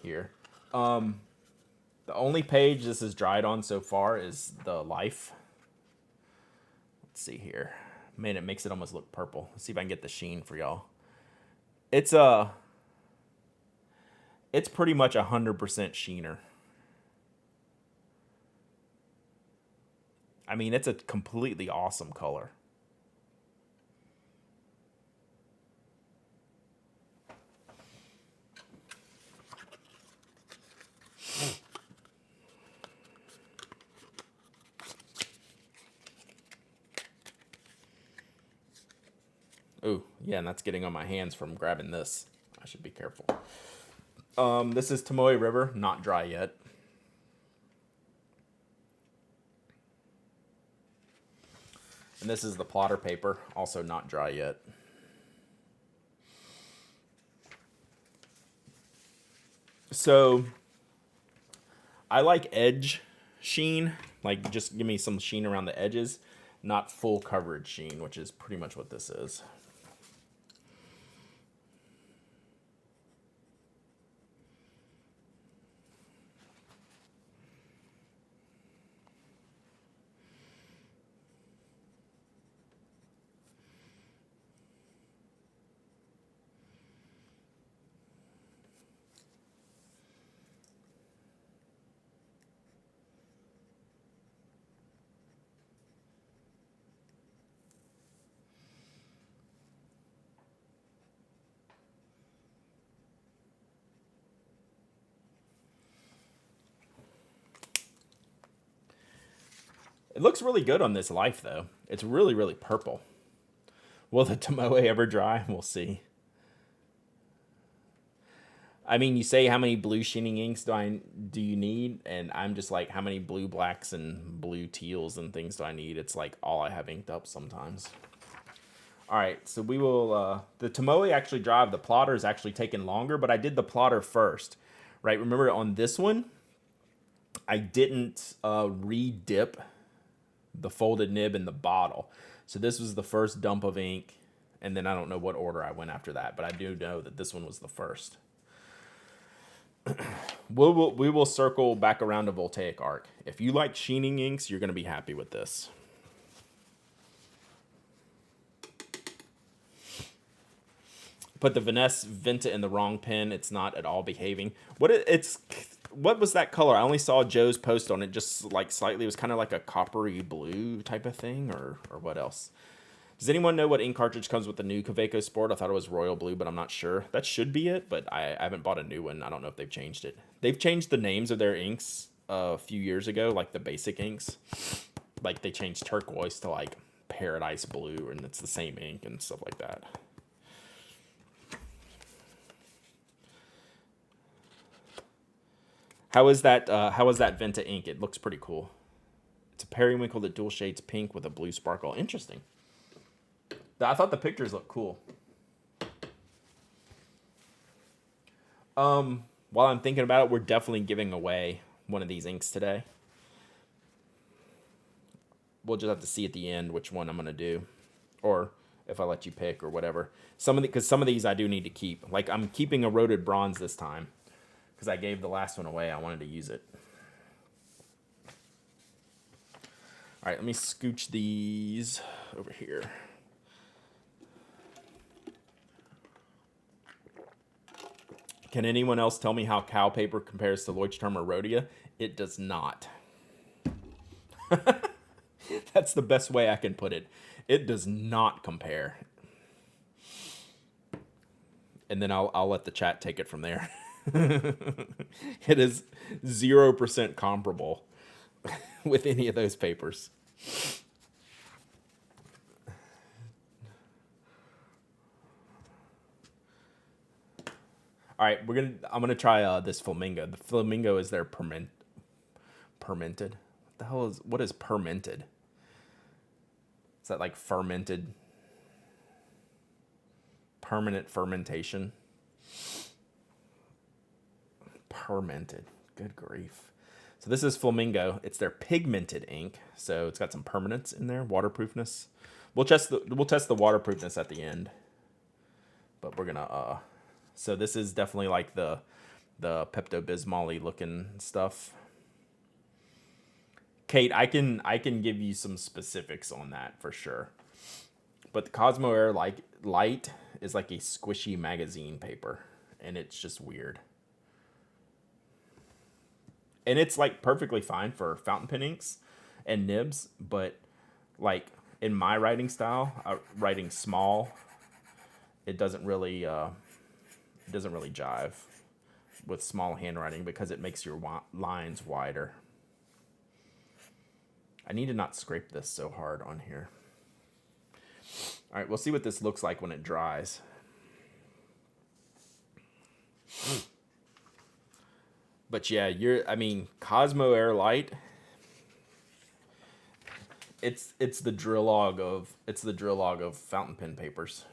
here. The only page this is dried on so far is the life. Let's see here. Man, it makes it almost look purple. Let's see if I can get the sheen for y'all. It's It's pretty much 100% sheener. I mean, it's a completely awesome color. Oh, yeah, and that's getting on my hands from grabbing this. I should be careful. This is Tomoe River, not dry yet. And this is the plotter paper, also not dry yet. So, I like edge sheen. Like, just give me some sheen around the edges, not full coverage sheen, which is pretty much what this is. It looks really good on this Life, though. It's really, really purple. Will the Tomoe ever dry? We'll see. I mean, you say how many blue sheening inks do you need, and I'm just like, how many blue blacks and blue teals and things do I need? It's like all I have inked up sometimes. All right, so we will. The Tomoe actually drive. The plotter is actually taking longer, but I did the plotter first, right? Remember on this one, I didn't re-dip the folded nib in the bottle. So this was the first dump of ink, and then I don't know what order I went after that, but I do know that this one was the first. We will circle back around to Voltaic Arc. If you like sheening inks, you're going to be happy with this. Put the Venta in the wrong pen. It's not at all behaving. What was that color? I only saw Joe's post on it, just like slightly. It was kind of like a coppery blue type of thing, or what else? Does anyone know what ink cartridge comes with the new Kaweco Sport? I thought it was royal blue, but I'm not sure. That should be it, but I haven't bought a new one. I don't know if they've changed it. They've changed the names of their inks a few years ago, like the basic inks. Like they changed turquoise to like paradise blue, and it's the same ink and stuff like that. How is that Venta ink? It looks pretty cool. It's a periwinkle that dual shades pink with a blue sparkle. Interesting. I thought the pictures looked cool. While I'm thinking about it, we're definitely giving away one of these inks today. We'll just have to see at the end which one I'm going to do. Or if I let you pick or whatever. Because some of these I do need to keep. Like, I'm keeping eroded bronze this time. Because I gave the last one away. I wanted to use it. All right, let me scooch these over here. Can anyone else tell me how cow paper compares to Leuchtturm or Rhodia? It does not. That's the best way I can put it. It does not compare. And then I'll let the chat take it from there. It is 0% comparable with any of those papers. All right, I'm gonna try this flamingo. The flamingo is their permented. What is permented? Is that like fermented? Permanent fermentation. Permented. Good grief. So this is flamingo. It's their pigmented ink. So it's got some permanence in there, waterproofness. We'll test the waterproofness at the end. But we're gonna so this is definitely like the Pepto-Bismol-y looking stuff. Kate, I can give you some specifics on that for sure. But the Cosmo Air Light is like a squishy magazine paper, and it's just weird. And it's like perfectly fine for fountain pen inks and nibs, but like in my writing style, writing small, it doesn't really jive with small handwriting because it makes your lines wider. I need to not scrape this so hard on here. All right, we'll see what this looks like when it dries. But yeah, Cosmo Air Light. It's the Drillog of fountain pen papers.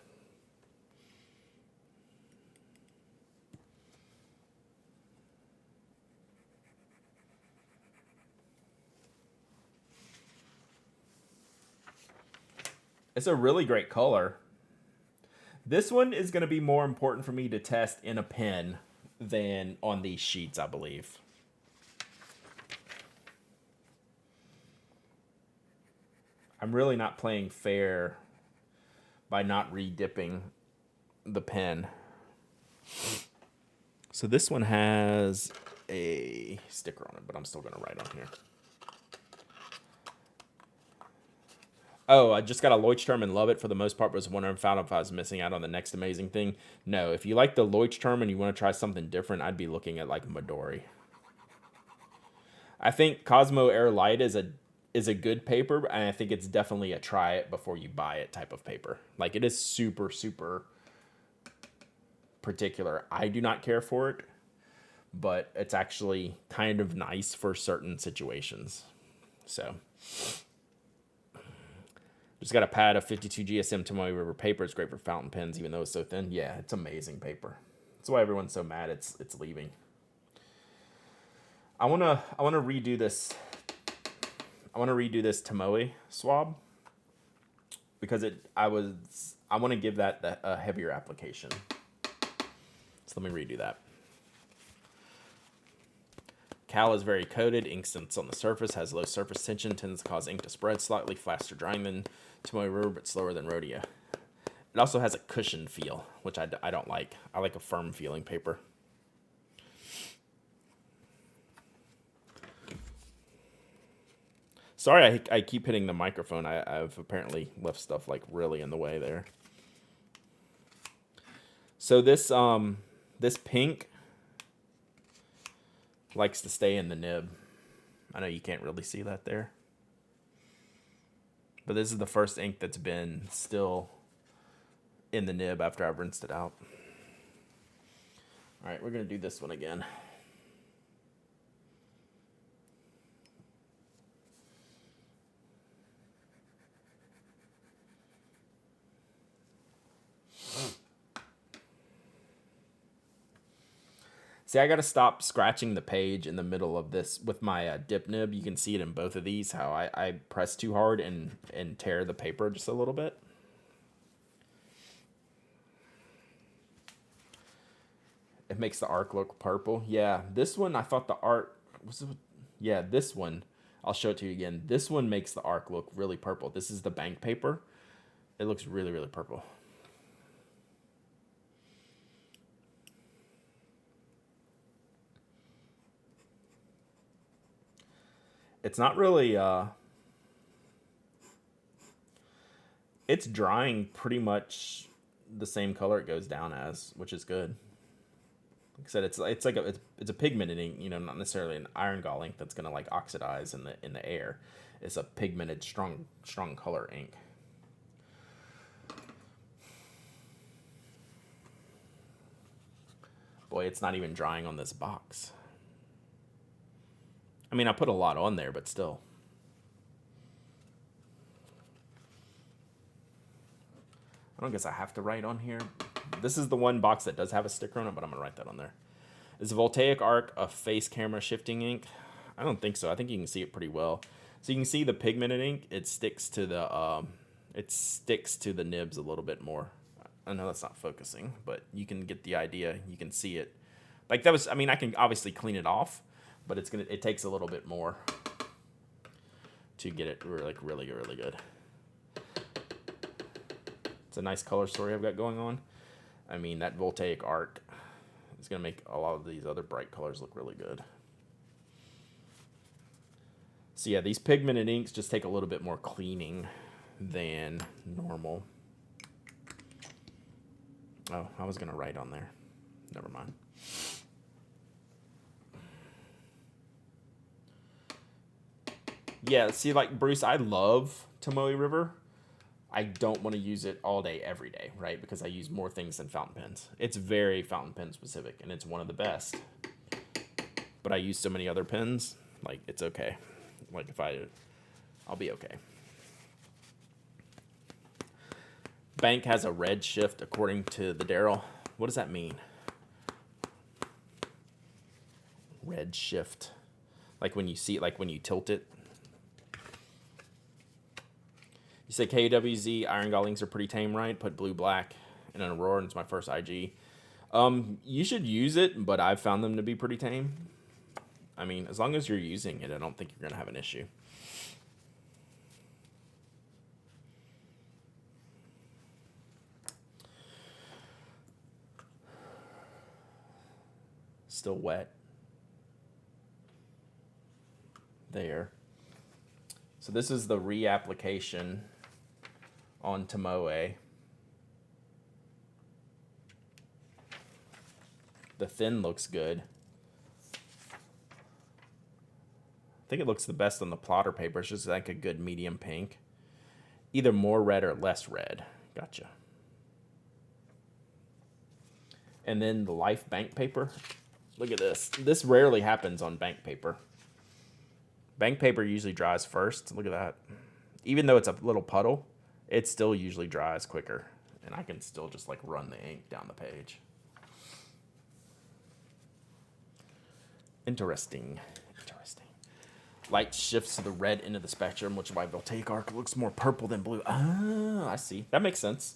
It's a really great color. This one is going to be more important for me to test in a pen than on these sheets, I believe. I'm really not playing fair by not re-dipping the pen. So this one has a sticker on it, but I'm still going to write on here. Oh, I just got a Leuchtturm and love it for the most part, but was wondering if I was missing out on the next amazing thing. No, if you like the Leuchtturm and you want to try something different, I'd be looking at like Midori. I think Cosmo Air Light is a good paper, and I think it's definitely a try it before you buy it type of paper. Like it is super, super particular. I do not care for it, but it's actually kind of nice for certain situations. So just got a pad of 52 GSM Tomoe River paper. It's great for fountain pens, even though it's so thin. Yeah, it's amazing paper. That's why everyone's so mad it's leaving. I wanna redo this. I want to redo this Tomoe swab because I want to give that a heavier application. So let me redo that. Cal is very coated. Ink sits on the surface, has low surface tension, tends to cause ink to spread, slightly faster drying than Tomoe River, but slower than Rhodia. It also has a cushioned feel, which I don't like. I like a firm feeling paper. Sorry, I keep hitting the microphone. I've apparently left stuff like really in the way there. So this pink likes to stay in the nib. I know you can't really see that there. But this is the first ink that's been still in the nib after I've rinsed it out. All right, we're going to do this one again. See, I got to stop scratching the page in the middle of this with my dip nib. You can see it in both of these, how I press too hard and tear the paper just a little bit. It makes the arc look purple. Yeah, this one, I thought the art... Yeah, this one, I'll show it to you again. This one makes the arc look really purple. This is the bank paper. It looks really, really purple. It's not really, it's drying pretty much the same color it goes down as, which is good. Like I said, it's a pigmented ink, you know, not necessarily an iron gall ink that's gonna like oxidize in the air. It's a pigmented, strong color ink. Boy, it's not even drying on this box. I mean, I put a lot on there, but still. I don't guess I have to write on here. This is the one box that does have a sticker on it, but I'm going to write that on there. Is a voltaic arc a face camera shifting ink? I don't think so. I think you can see it pretty well. So you can see the pigmented ink. It sticks to the nibs a little bit more. I know that's not focusing, but you can get the idea. You can see it. Like that was, I mean, I can obviously clean it off, but it takes a little bit more to get it really good. It's a nice color story I've got going on. I mean, that voltaic arc is going to make a lot of these other bright colors look really good. So yeah, these pigmented inks just take a little bit more cleaning than normal. Oh, I was going to write on there. Never mind. Yeah, see, like, Bruce, I love Tomoe River. I don't want to use it all day, every day, right? Because I use more things than fountain pens. It's very fountain pen specific, and it's one of the best. But I use so many other pens, like, it's okay. Like, I'll be okay. Bank has a red shift according to the Daryl. What does that mean? Red shift. Like when you see it, like when you tilt it. You say KWZ, Iron Gallings are pretty tame, right? Put blue, black, and an Aurora, and it's my first IG. You should use it, but I've found them to be pretty tame. I mean, as long as you're using it, I don't think you're going to have an issue. Still wet. There. So this is the reapplication on Tomoe. The thin looks good. I think it looks the best on the plotter paper. It's just like a good medium pink. Either more red or less red. Gotcha. And then the Life bank paper. Look at this. This rarely happens on bank paper. Bank paper usually dries first. Look at that. Even though it's a little puddle, it still usually dries quicker. And I can still just like run the ink down the page. Interesting. Interesting. Light shifts to the red end of the spectrum, which is why Voltaic arc looks more purple than blue. Ah, I see. That makes sense.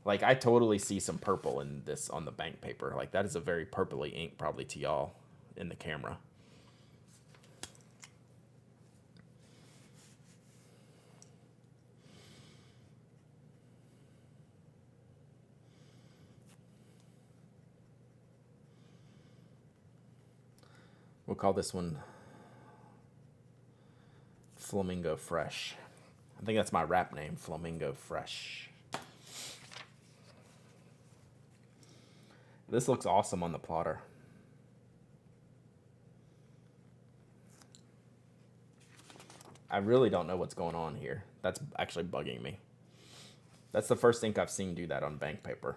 Like, I totally see some purple in this on the bank paper. Like, that is a very purpley ink probably to y'all in the camera. We'll call this one Flamingo Fresh. I think that's my rap name, Flamingo Fresh. This looks awesome on the plotter. I really don't know what's going on here. That's actually bugging me. That's the first ink I've seen do that on bank paper.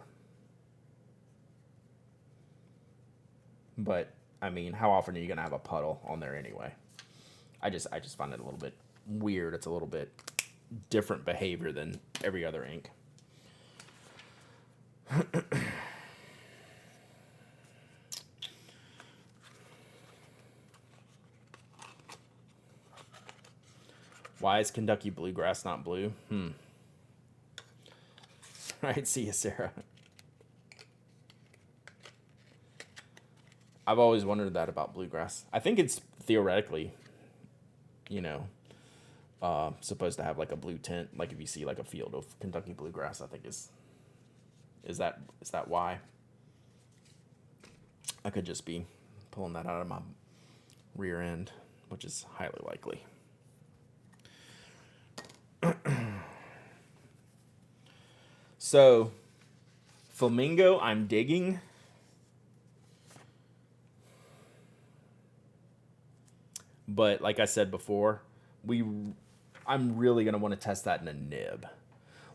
But, I mean, how often are you going to have a puddle on there anyway? I just find it a little bit weird. It's a little bit different behavior than every other ink. Why is Kentucky Bluegrass not blue? Right, see you, Sarah. I've always wondered that about bluegrass. I think it's theoretically, you know, supposed to have like a blue tint. Like if you see like a field of Kentucky bluegrass, I think is that why? I could just be pulling that out of my rear end, which is highly likely. So, Flamingo, I'm digging. But like I said before, I'm really going to want to test that in a nib.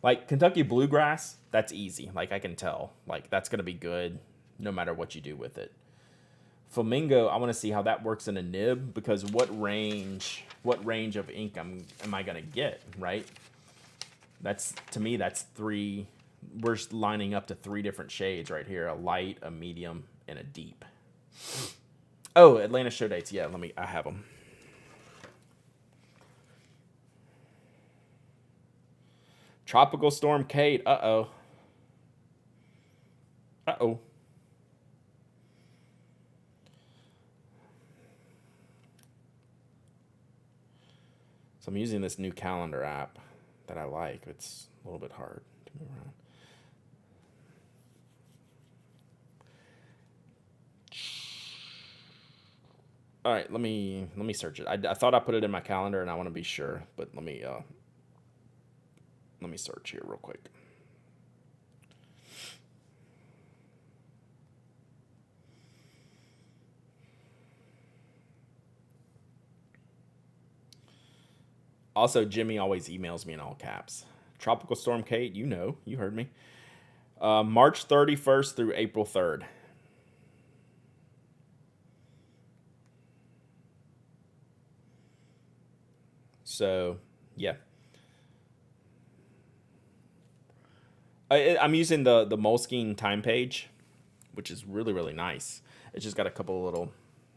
Like Kentucky Bluegrass, that's easy. Like I can tell. Like that's going to be good no matter what you do with it. Flamingo, I want to see how that works in a nib because what range of ink am I going to get, right? To me, that's three. We're lining up to three different shades right here: a light, a medium, and a deep. Oh, Atlanta show dates. Yeah, I have them. Tropical Storm Kate. Uh-oh. Uh-oh. So I'm using this new calendar app that I like. It's a little bit hard to move around. All right, let me search it. I thought I put it in my calendar, and I want to be sure, but let me search here real quick. Also, Jimmy always emails me in all caps. Tropical Storm Kate, you know, you heard me. March 31st through April 3rd. So, yeah. I'm using the Moleskine time page, which is really, really nice. It's just got a couple of little...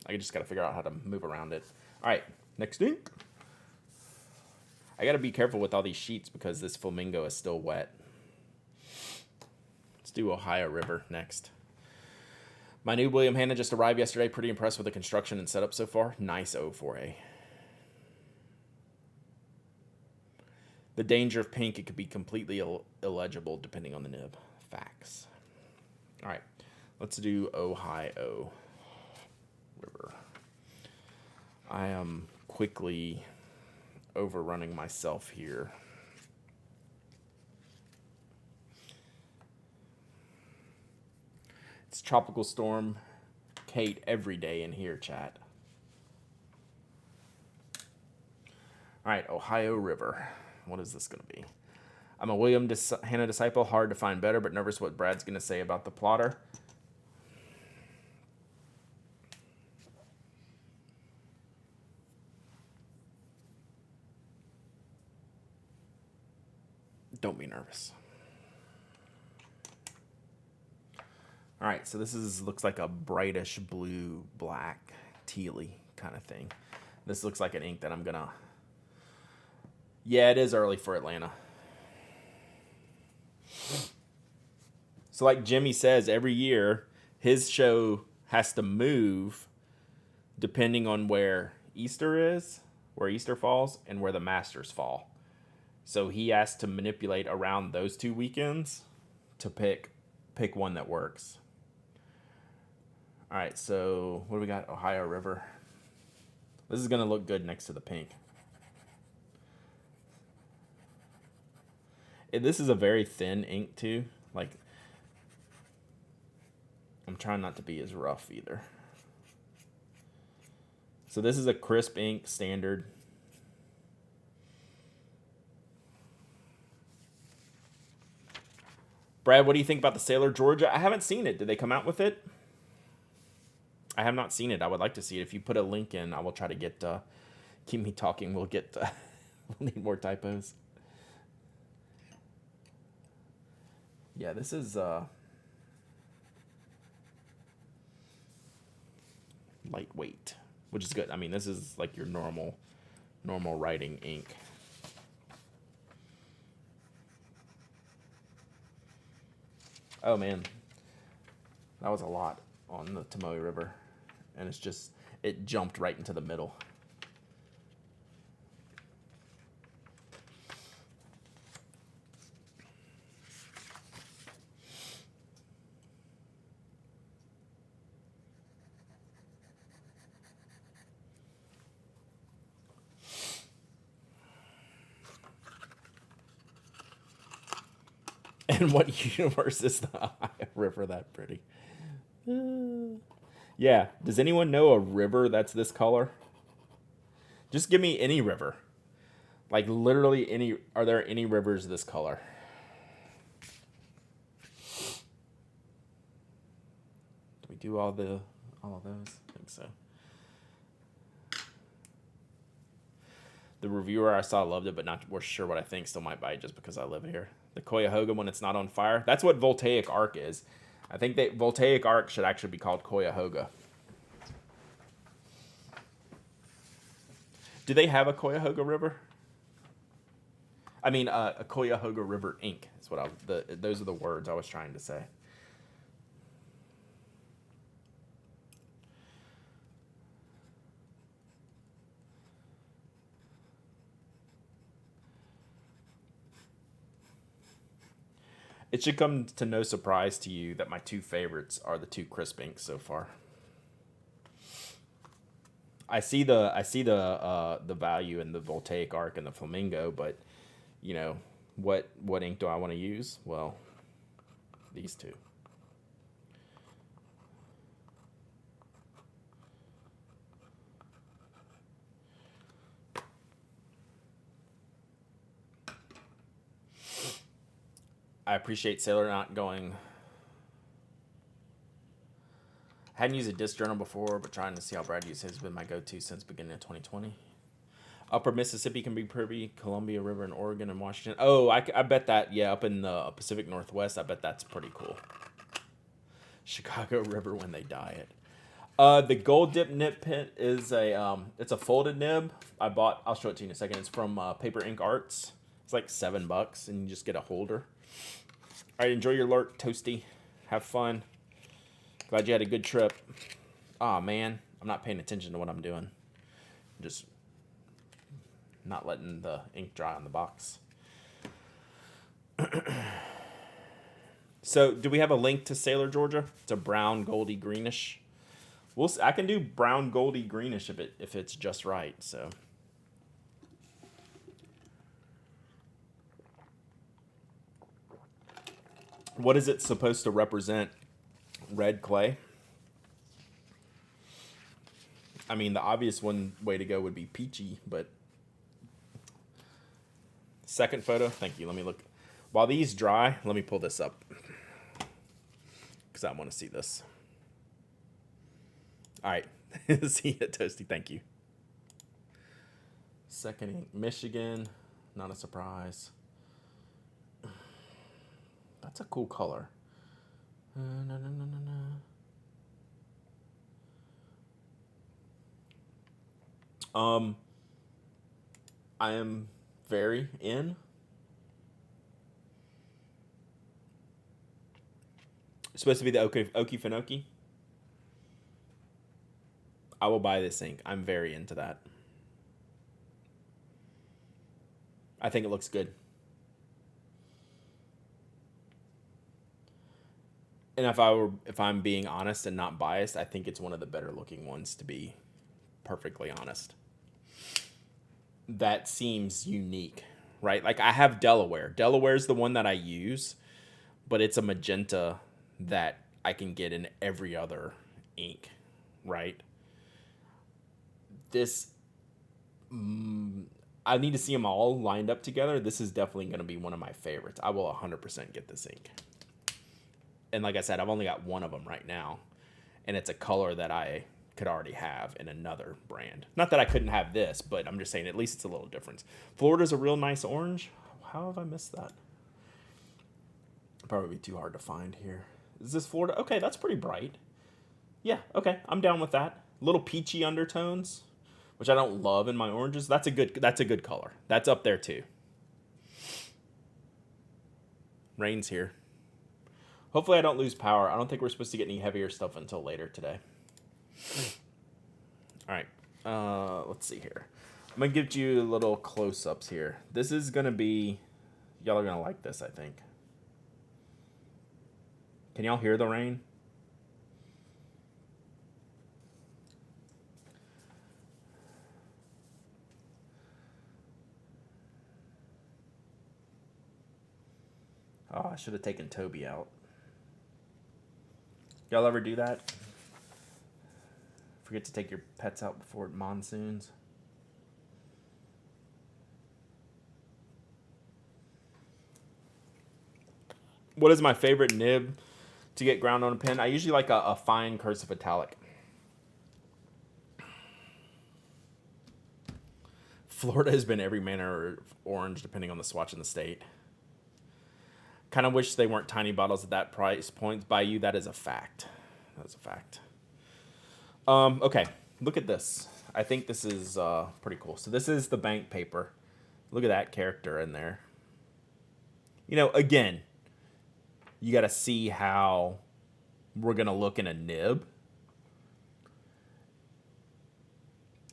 I just got to figure out how to move around it. All right, next ink. I got to be careful with all these sheets because this flamingo is still wet. Let's do Ohio River next. My new William Hanna just arrived yesterday. Pretty impressed with the construction and setup so far. Nice O4A. The danger of pink, it could be completely illegible depending on the nib. Facts. All right, let's do Ohio River. I am quickly overrunning myself here. It's Tropical Storm Kate every day in here, chat. All right, Ohio River. What is this going to be? I'm a William Hanna disciple. Hard to find better, but nervous what Brad's going to say about the plotter. Don't be nervous. All right, so this looks like a brightish blue, black, tealy kind of thing. This looks like an ink that I'm going to... Yeah, it is early for Atlanta. So like Jimmy says, every year his show has to move depending on where Easter is, where Easter falls, and where the Masters fall. So he has to manipulate around those 2 weekends to pick one that works. All right, so what do we got? Ohio River. This is going to look good next to the pink. This is a very thin ink too. Like, I'm trying not to be as rough either. So this is a crisp ink standard. Brad, what do you think about the Sailor Georgia? I haven't seen it. Did they come out with it? I have not seen it. I would like to see it. If you put a link in, I will try to get... keep me talking. We'll get... we'll need more typos. Yeah, this is... lightweight, which is good. I mean, this is like your normal writing ink. Oh man, that was a lot on the Tomoe River, and it jumped right into the middle. And what universe is the Ohio River that pretty? Yeah. Does anyone know a river that's this color? Just give me any river. Like literally any. Are there any rivers this color? Do we do all of those? I think so. The reviewer I saw loved it, but not sure what I think. Still might buy it just because I live here. The Cuyahoga when it's not on fire. That's what voltaic arc is. I think that voltaic arc should actually be called Cuyahoga. Do they have a Cuyahoga River? I mean, a Cuyahoga River ink is what those are the words I was trying to say. It should come to no surprise to you that my 2 favorites are the 2 crisp inks so far. the value in the voltaic arc and the flamingo, but you know, what ink do I want to use? Well, these two. I appreciate Sailor not going. Hadn't used a disc journal before, but trying to see how Brad used his has been my go-to since beginning of 2020. Upper Mississippi can be pretty. Columbia River in Oregon and Washington. Oh, I bet that, yeah, up in the Pacific Northwest, I bet that's pretty cool. Chicago River when they dye it. The gold dip nib pen is it's a folded nib. I'll show it to you in a second. It's from Paper Ink Arts. It's like $7 and you just get a holder. All right, enjoy your lurk, Toasty. Have fun. Glad you had a good trip. Aw, man. I'm not paying attention to what I'm doing. I'm just not letting the ink dry on the box. So, do we have a link to Sailor Georgia? It's a brown, goldy, greenish. I can do brown, goldy, greenish if it's just right. So, what is it supposed to represent? Red clay. I mean, the obvious way to go would be peachy, but second photo. Thank you. Let me look. While these dry, let me pull this up because I want to see this. All right. See it, Toasty. Thank you. Second ink, Michigan. Not a surprise. That's a cool color. I am very in. It's supposed to be the Okefenokee. I will buy this ink. I'm very into that. I think it looks good. And if I'm being honest and not biased, I think it's one of the better looking ones, to be perfectly honest. That seems unique, right? Like I have Delaware. Delaware's the one that I use, but it's a magenta that I can get in every other ink, right? This, I need to see them all lined up together. This is definitely going to be one of my favorites. I will 100% get this ink. And like I said, I've only got one of them right now, and it's a color that I could already have in another brand. Not that I couldn't have this, but I'm just saying at least it's a little different. Florida's a real nice orange. How have I missed that? Probably be too hard to find here. Is this Florida? Okay, that's pretty bright. Yeah, okay, I'm down with that. Little peachy undertones, which I don't love in my oranges. That's a good color. That's up there too. Rain's here. Hopefully I don't lose power. I don't think we're supposed to get any heavier stuff until later today. All right. Let's see here. I'm going to give you little close-ups here. This is going to be... Y'all are going to like this, I think. Can y'all hear the rain? Oh, I should have taken Toby out. Y'all ever do that? Forget to take your pets out before it monsoons? What is my favorite nib to get ground on a pen? I usually like a fine cursive italic. Florida has been every manner of orange depending on the swatch in the state. Kind of wish they weren't tiny bottles at that price point. By you, that is a fact. That is a fact. Okay, look at this. I think this is pretty cool. So this is the bank paper. Look at that character in there. You know, again, you got to see how we're going to look in a nib.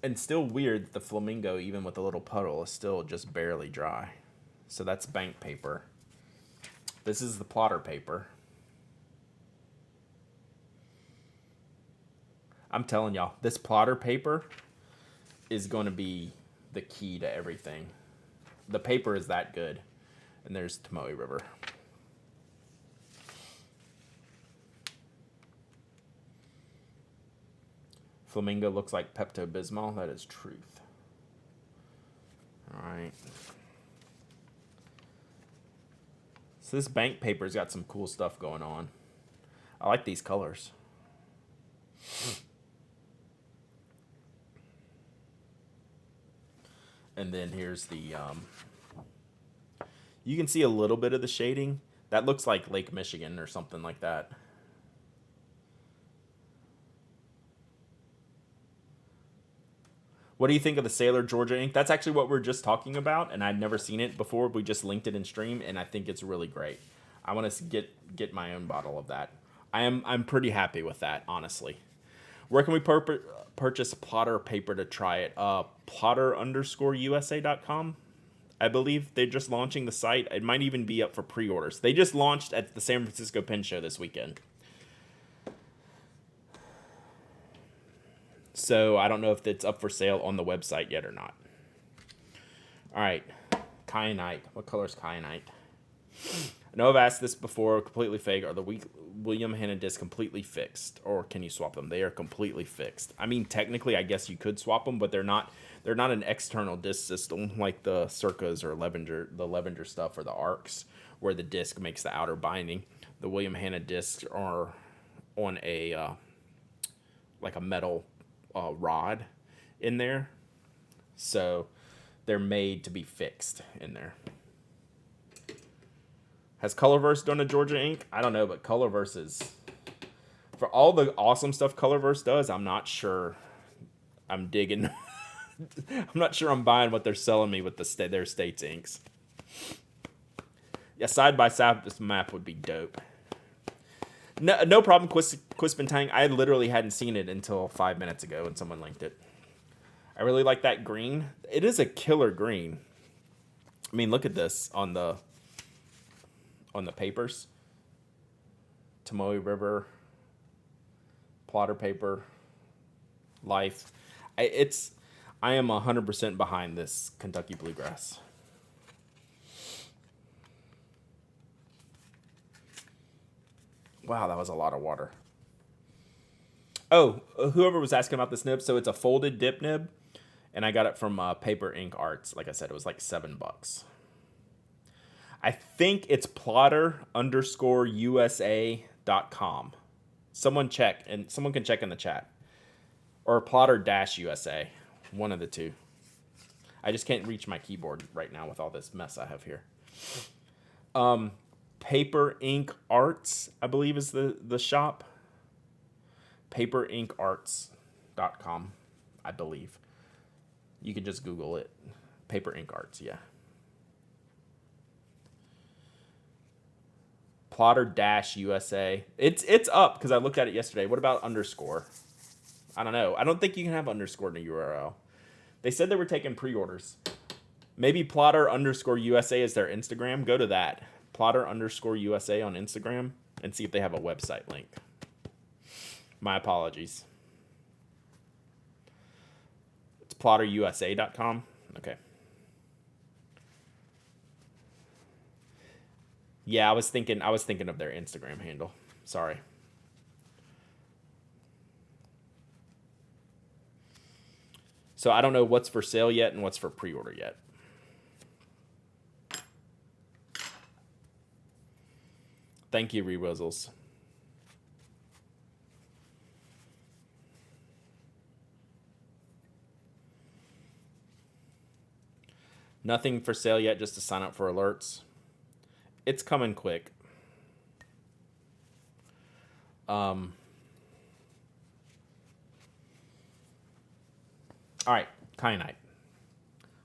And still weird that the flamingo, even with a little puddle, is still just barely dry. So that's bank paper. This is the plotter paper. I'm telling y'all, this plotter paper is going to be the key to everything. The paper is that good. And there's Tomoe River. Flamingo looks like Pepto-Bismol. That is truth. All right. So this bank paper's got some cool stuff going on. I like these colors. And then here's the, you can see a little bit of the shading. That looks like Lake Michigan or something like that. What do you think of the Sailor Georgia ink? That's actually what we're just talking about, and I'd never seen it before. We just linked it in stream, and I think it's really great. I want to get my own bottle of that. I'm pretty happy with that, honestly. Where can we purchase plotter paper to try it? Plotter_USA.com. I believe they're just launching the site. It might even be up for pre-orders. They just launched at the San Francisco Pen Show this weekend. So I don't know if it's up for sale on the website yet or not. All right, kyanite. What color is kyanite? I know I've asked this before. Completely fake. Are the William Hanna discs completely fixed, or can you swap them? They are completely fixed. I mean, technically, I guess you could swap them, but they're not. They're not an external disc system like the Circas or the Levenger stuff or the Arcs, where the disc makes the outer binding. The William Hanna discs are on a like a metal rod in there, so they're made to be fixed in there. Has Colorverse done a Georgia ink? I don't know, but Colorverse is, for all the awesome stuff Colorverse does, I'm not sure I'm digging. I'm not sure I'm buying what they're selling me with their states inks. Yeah, side by side, this map would be dope. No problem, Quispin Tang. I literally hadn't seen it until 5 minutes ago when someone linked it. I really like that green. It is a killer green. I mean, look at this on the papers. Tomoe River, plotter paper, life. I am 100% behind this Kentucky Bluegrass. Wow, that was a lot of water. Oh, whoever was asking about this nib, so it's a folded dip nib, and I got it from Paper Ink Arts. Like I said, it was like $7. I think it's plotter_USA.com. Someone check, and someone can check in the chat. Or plotter-USA. One of the two. I just can't reach my keyboard right now with all this mess I have here. Paper Ink Arts, I believe, is the shop. PaperInkArts.com, I believe. You can just Google it. Paper Ink Arts, yeah. Plotter-USA. It's up because I looked at it yesterday. What about underscore? I don't know. I don't think you can have underscore in a URL. They said they were taking pre-orders. Maybe Plotter_USA is their Instagram. Go to that. Plotter_USA on Instagram and see if they have a website link. My apologies. It's plotterusa.com. Okay. Yeah, I was thinking of their Instagram handle. Sorry. So I don't know what's for sale yet and what's for pre-order yet. Thank you, Rewizzles. Nothing for sale yet, just to sign up for alerts. It's coming quick. All right, kyanite.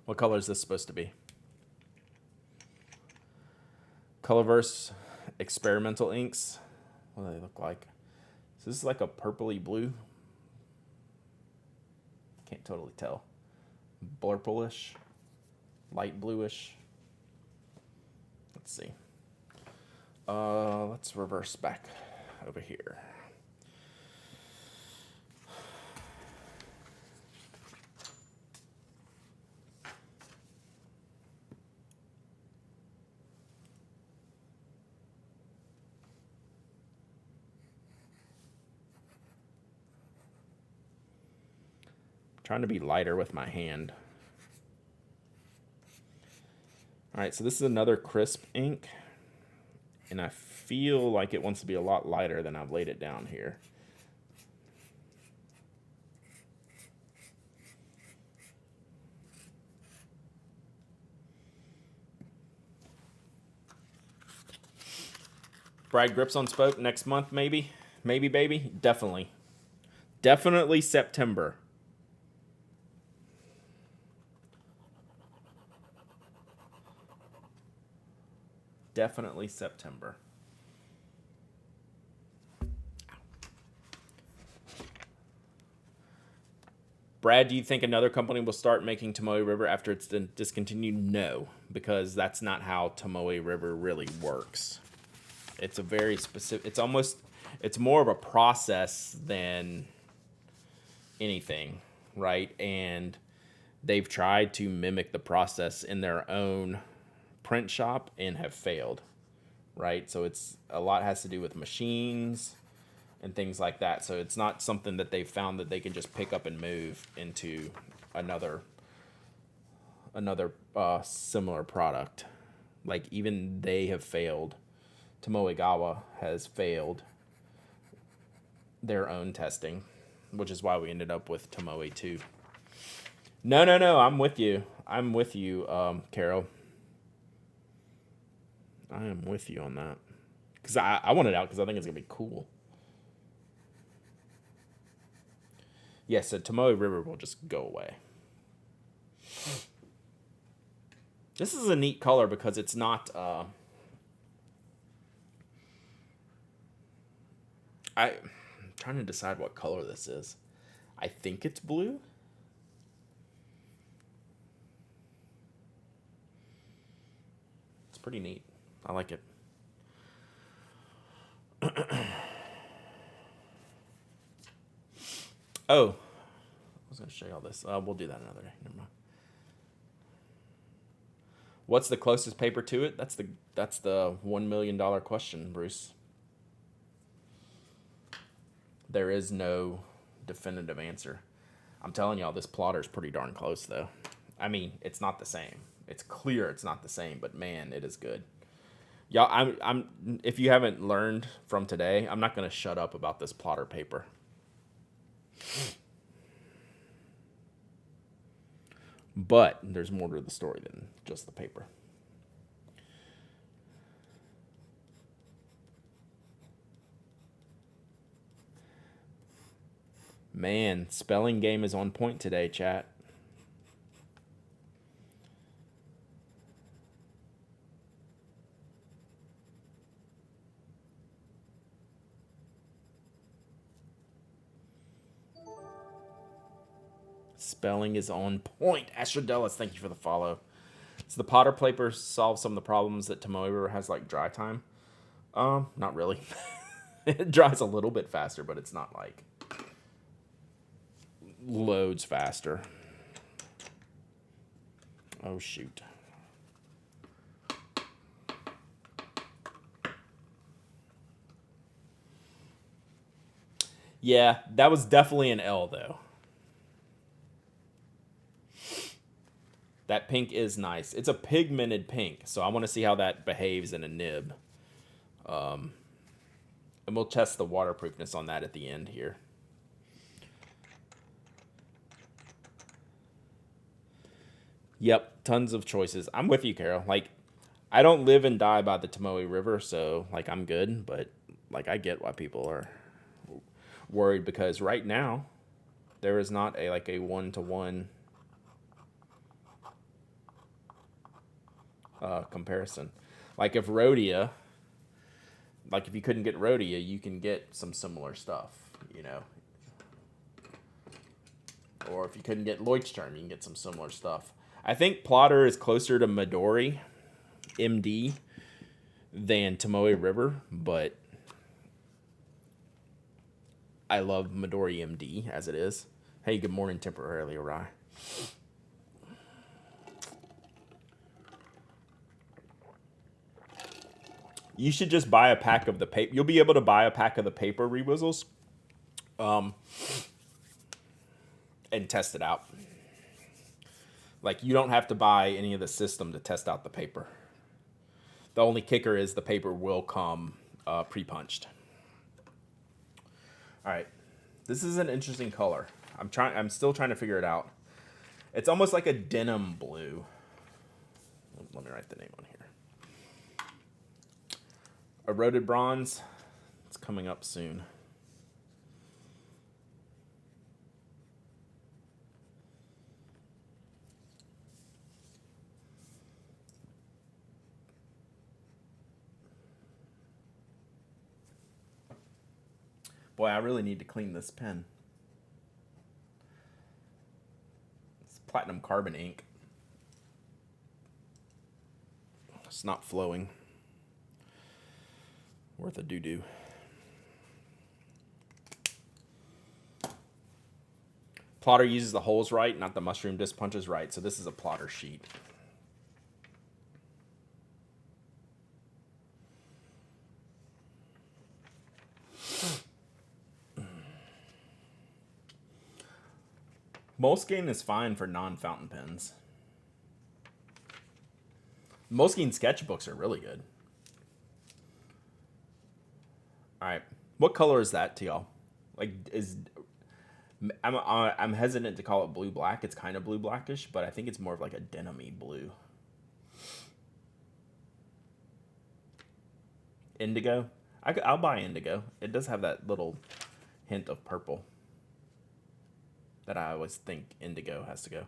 What color is this supposed to be? Colorverse experimental inks. What do they look like? So this is like a purpley blue. Can't totally tell. Blurplish, light bluish. Let's see. Let's reverse back over here. trying to be lighter with my hand. All right, so this is another crisp ink, and I feel like it wants to be a lot lighter than I've laid it down here. Brad Grips on Spoke next month, maybe? Maybe, baby? Definitely. Definitely September. Definitely September. Brad, do you think another company will start making Tomoe River after it's discontinued? No, because that's not how Tomoe River really works. It's a very specific, it's more of a process than anything, right? And they've tried to mimic the process in their own print shop and have failed, right? So it's a lot has to do with machines and things like that. So it's not something that they've found that they can just pick up and move into another similar product. Like even they have failed. Tomoegawa has failed their own testing, which is why we ended up with Tomoe 2. No, I'm with you. Carol. I am with you on that. Because I want it out because I think it's going to be cool. Yes, so Tomoe River will just go away. This is a neat color because it's not... I'm trying to decide what color this is. I think it's blue. It's pretty neat. I like it. Oh, I was going to show you all this. We'll do that another day. Never mind. What's the closest paper to it? That's the $1 million question, Bruce. There is no definitive answer. I'm telling y'all, this plotter's pretty darn close, though. I mean, it's not the same. It's clear it's not the same, but man, it is good. Y'all, I'm. If you haven't learned from today, I'm not going to shut up about this plotter paper. But there's more to the story than just the paper. Man, spelling game is on point today, chat. Spelling is on point. Astrodelis, thank you for the follow. So the Potter paper solves some of the problems that Tomoe River has, like dry time. Not really. It dries a little bit faster, but it's not like loads faster. Oh shoot. Yeah, that was definitely an L though. That pink is nice. It's a pigmented pink, so I want to see how that behaves in a nib. And we'll test the waterproofness on that at the end here. Yep, tons of choices. I'm with you, Carol. Like, I don't live and die by the Tomoe River, so, like, I'm good. But, like, I get why people are worried because right now, there is not a one-to-one comparison. Like, if Rhodia... Like, if you couldn't get Rhodia, you can get some similar stuff, you know. Or if you couldn't get Leuchtturm, you can get some similar stuff. I think Plotter is closer to Midori MD than Tomoe River, but I love Midori MD as it is. Hey, good morning, temporarily awry. You should just buy a pack of the paper. You'll be able to buy a pack of the paper rewizzles. and test it out. Like, you don't have to buy any of the system to test out the paper. The only kicker is the paper will come pre-punched. All right, this is an interesting color. I'm still trying to figure it out. It's almost like a denim blue. Let me write the name on here. Eroded bronze. It's coming up soon. Boy, I really need to clean this pen. It's platinum carbon ink. It's not flowing. Worth a doo-doo. Plotter uses the holes right, not the mushroom disc punches right. So this is a plotter sheet. Moleskine is fine for non-fountain pens. Moleskine sketchbooks are really good. All right, what color is that to y'all? Like, I'm hesitant to call it blue black. It's kind of blue blackish, but I think it's more of like a denim-y blue. Indigo. I'll buy indigo. It does have that little hint of purple that I always think indigo has to go.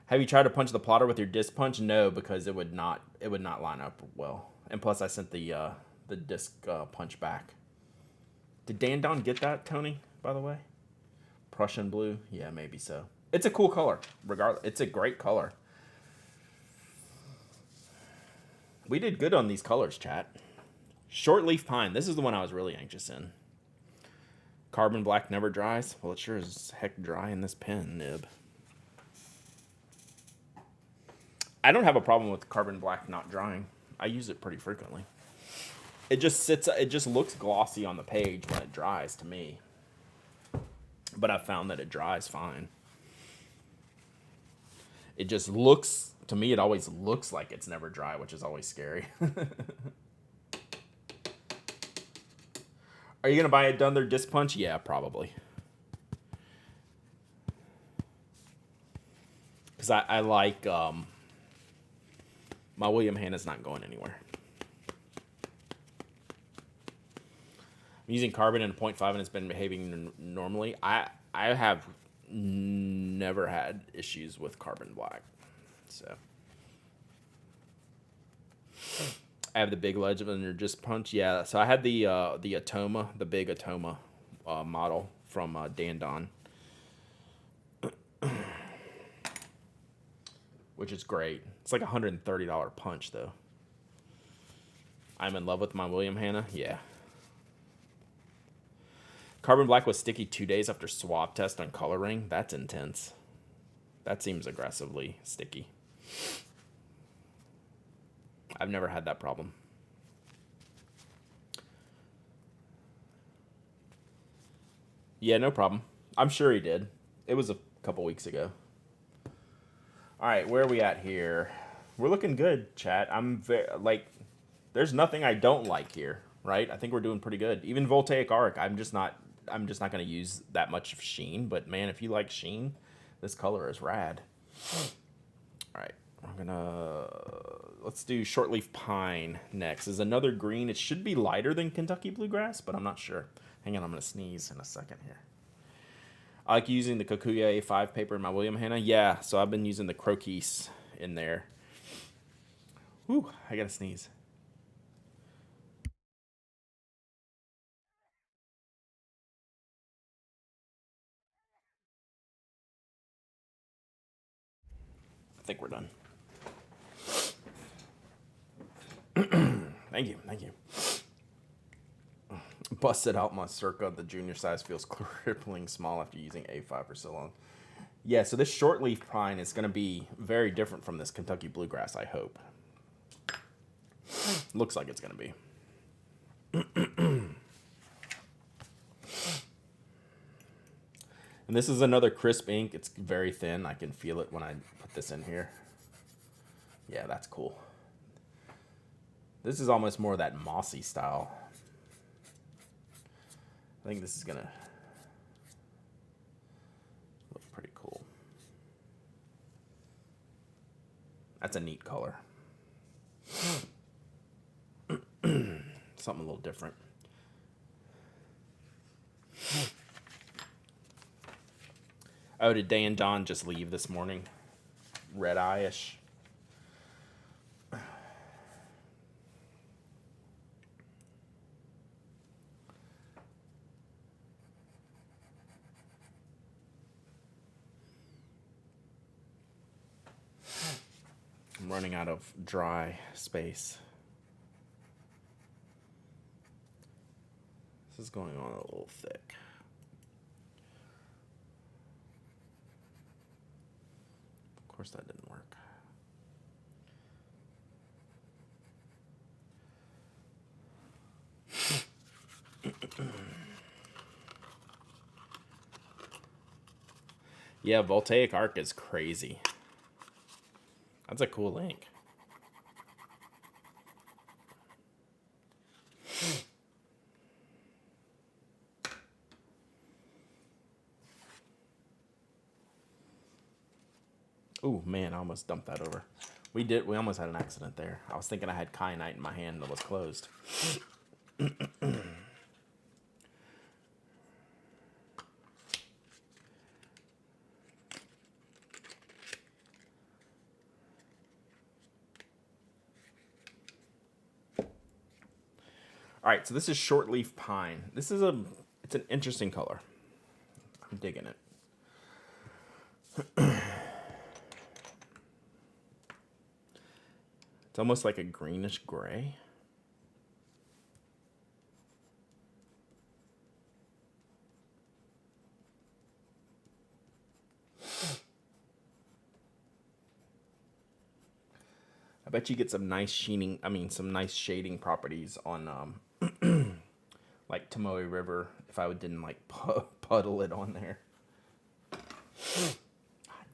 Have you tried to punch the plotter with your disc punch? No, because it would not line up well. And plus, I sent the disc punch back. Did Dan Don get that, Tony? By the way, Prussian blue. Yeah, maybe so. It's a cool color. Regardless, it's a great color. We did good on these colors, chat. Short leaf pine. This is the one I was really anxious in. Carbon black never dries. Well, it sure is heck dry in this pen nib. I don't have a problem with carbon black not drying. I use it pretty frequently. It just sits. It just looks glossy on the page when it dries to me. But I've found that it dries fine. It just looks to me. It always looks like it's never dry, which is always scary. Are you gonna buy a Dunder disc punch? Yeah, probably. Because I like my William Hanna's not going anywhere. I'm using carbon in a 0.5 and it's been behaving normally. I have never had issues with carbon black. So I have the big Legend disc punch. Yeah, so I had the Atoma, the big Atoma model from Dan Don, which is great. It's like a $130 punch though. I'm in love with my William Hanna. Yeah. Carbon black was sticky 2 days after swab test on coloring. That's intense. That seems aggressively sticky. I've never had that problem. Yeah, no problem. I'm sure he did. It was a couple weeks ago. All right, where are we at here? We're looking good, chat. There's nothing I don't like here, right? I think we're doing pretty good. Even voltaic arc, I'm just not going to use that much of sheen. But man, if you like sheen, this color is rad. All right, let's do short leaf pine next. Is another green. It should be lighter than Kentucky bluegrass, but I'm not sure. Hang on, I'm gonna sneeze in a second here. I like using the Kikuya A5 paper in my William Hanna. Yeah, so I've been using the Croquis in there. Whew, I gotta sneeze. I think we're done. Thank you. Busted out my Circa. The junior size feels crippling small after using A5 for so long. Yeah, so this short leaf pine is going to be very different from this Kentucky bluegrass, I hope. Looks like it's going to be. And this is another crisp ink. It's very thin. I can feel it when I put this in here. Yeah, that's cool. This is almost more that mossy style. I think this is gonna look pretty cool. That's a neat color. Something a little different. Oh, did Day and Dawn just leave this morning? Red eye-ish. I'm running out of dry space. This is going on a little thick. Of course that didn't work. Yeah, Voltaic Arc is crazy. That's a cool ink. Oh man, I almost dumped that over. We almost had an accident there. I was thinking I had kyanite in my hand that was closed. All right, so this is short leaf pine. It's an interesting color. I'm digging it. It's almost like a greenish gray. I bet you get some nice some nice shading properties on like Tomoe River if I didn't like puddle it on there. God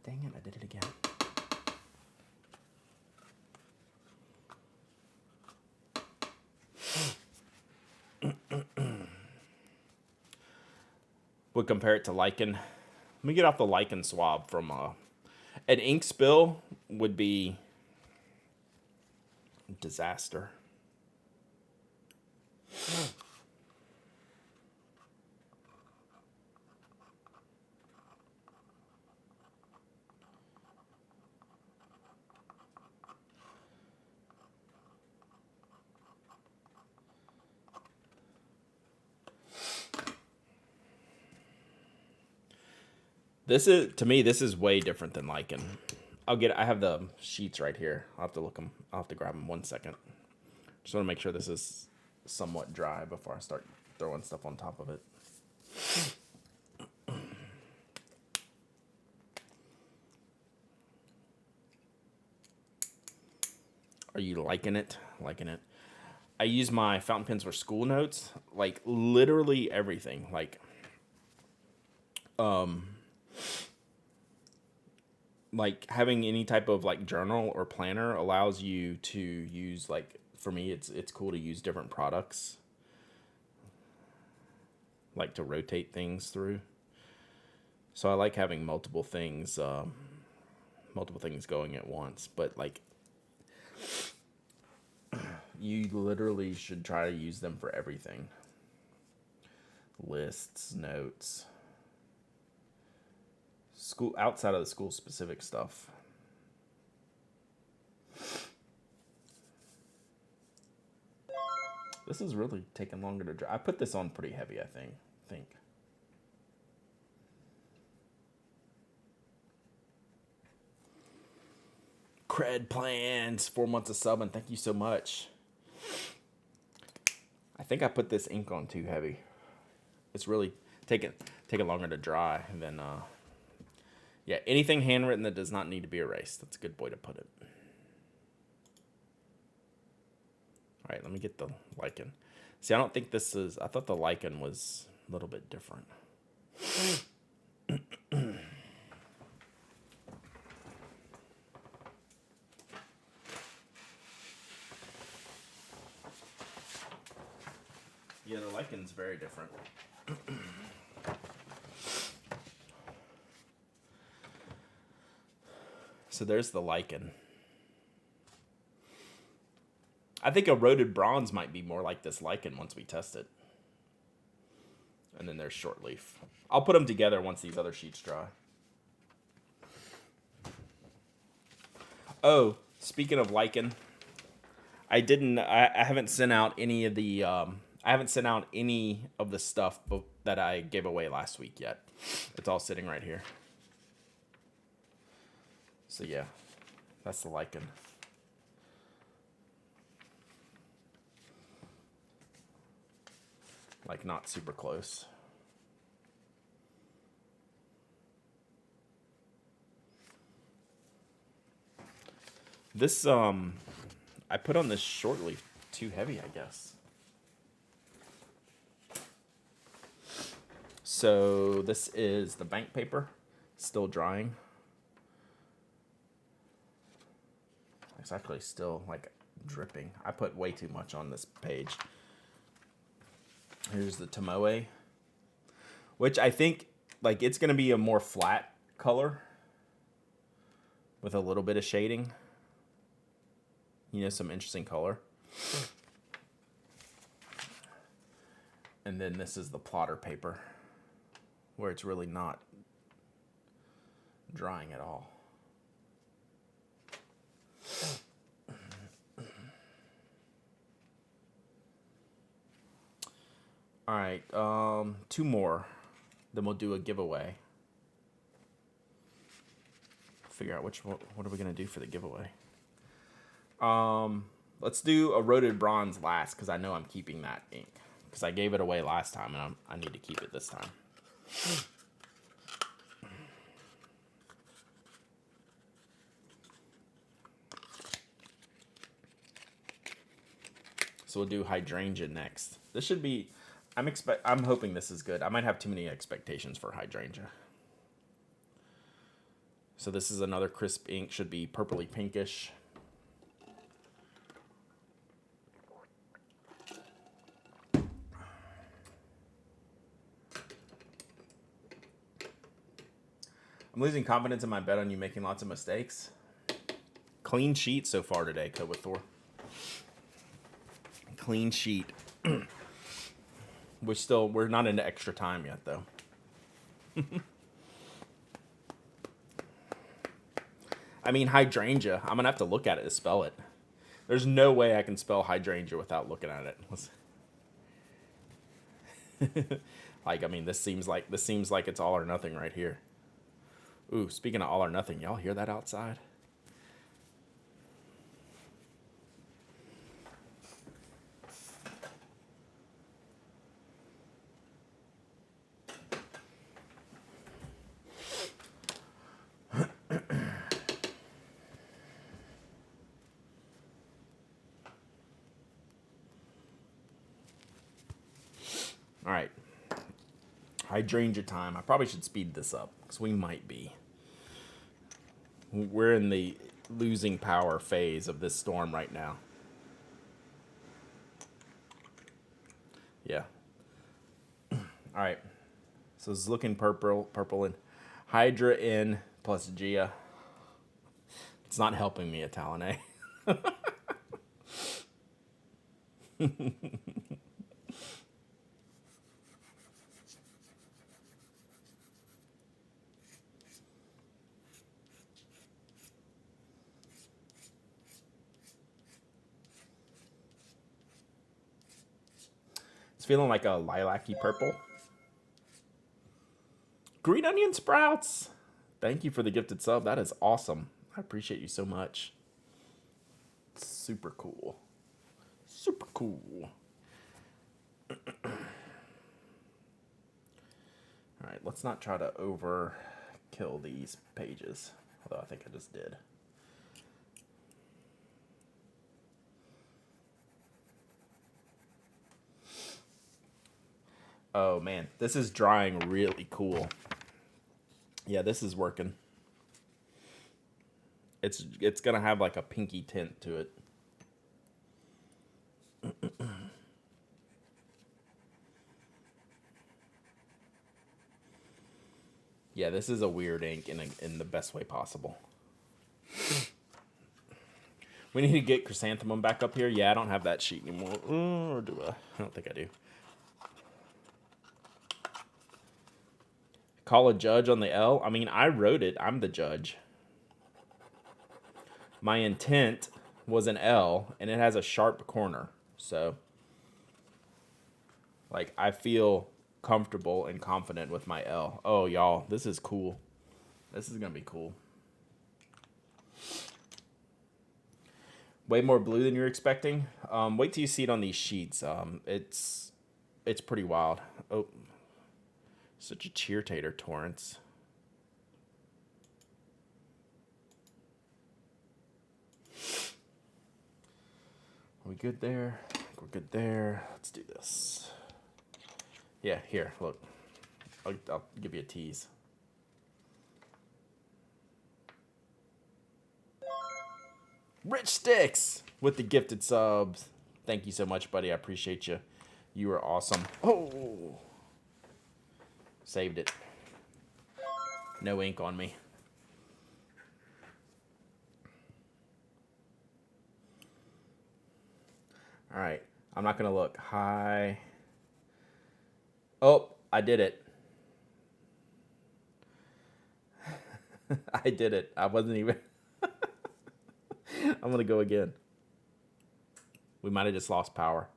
dang it, I did it again. Would compare it to lichen. Let me get off the lichen swab from an ink spill would be disaster. This is way different than lichen. I have the sheets right here. I'll have to grab them 1 second. Just want to make sure this is somewhat dry before I start throwing stuff on top of it. Are you liking it? Liking it. I use my fountain pens for school notes, like literally everything. Like having any type of like journal or planner allows you to use, like, for me it's cool to use different products, like to rotate things through. So I like having multiple things going at once, but like you literally should try to use them for everything. Lists, notes, school, outside of the school specific stuff. This is really taking longer to dry. I put this on pretty heavy, I think. Cred plans, 4 months of subbing. Thank you so much. I think I put this ink on too heavy. It's really taking longer to dry than yeah, anything handwritten that does not need to be erased. That's a good way to put it. All right, let me get the lichen. See, I don't think this is... I thought the lichen was a little bit different. lichen's very different. So there's the lichen. I think eroded bronze might be more like this lichen once we test it. And then there's short leaf. I'll put them together once these other sheets dry. Oh, speaking of lichen, I haven't sent out any of the stuff that I gave away last week yet. It's all sitting right here. So yeah, that's the lichen. Like not super close. This I put on this short leaf too heavy, I guess. So this is the bank paper, still drying. It's actually still like dripping. I put way too much on this page. Here's the Tomoe, which I think like it's going to be a more flat color with a little bit of shading. You know, some interesting color. And then this is the plotter paper, where it's really not drying at all. All right, 2 more. Then we'll do a giveaway. Figure out what are we gonna do for the giveaway. Let's do eroded bronze last because I know I'm keeping that ink because I gave it away last time and I need to keep it this time. So we'll do hydrangea next. This should be. I'm hoping this is good. I might have too many expectations for hydrangea. So this is another crisp ink. Should be purpley pinkish. I'm losing confidence in my bet on you making lots of mistakes. Clean sheet so far today, Code with Thor. Clean sheet. We're not into extra time yet, though. I mean, hydrangea. I'm gonna have to look at it to spell it. There's no way I can spell hydrangea without looking at it. Like, I mean, this seems like it's all or nothing right here. Ooh, speaking of all or nothing, y'all hear that outside? All right, hydrangea time. I probably should speed this up because we might be. We're in the losing power phase of this storm right now. Yeah. All right. So it's looking purple and Hydra in plus Gia. It's not helping me, Italene. It's feeling like a lilac-y purple. Green onion sprouts. Thank you for the gifted sub. That is awesome. I appreciate you so much. Super cool. Super cool. All right, let's not try to overkill these pages. Although I think I just did. Oh man, this is drying really cool. Yeah, this is working. It's gonna have like a pinky tint to it. Yeah, this is a weird ink in the best way possible. We need to get Chrysanthemum back up here. Yeah, I don't have that sheet anymore. Or do I? I don't think I do. Call a judge on the L? I mean, I wrote it. I'm the judge. My intent was an L, and it has a sharp corner. So, like, I feel comfortable and confident with my L. Oh, y'all, this is cool. This is going to be cool. Way more blue than you're expecting. Wait till you see it on these sheets. It's pretty wild. Oh, such a cheer-tater, Torrance. Are we good there? I think we're good there. Let's do this. Yeah, here, look. I'll give you a tease. Rich Sticks with the gifted subs. Thank you so much, buddy. I appreciate you. You are awesome. Oh, saved it. No ink on me. All right. I'm not going to look. Hi. Oh, I did it. I did it. I wasn't even... I'm going to go again. We might have just lost power.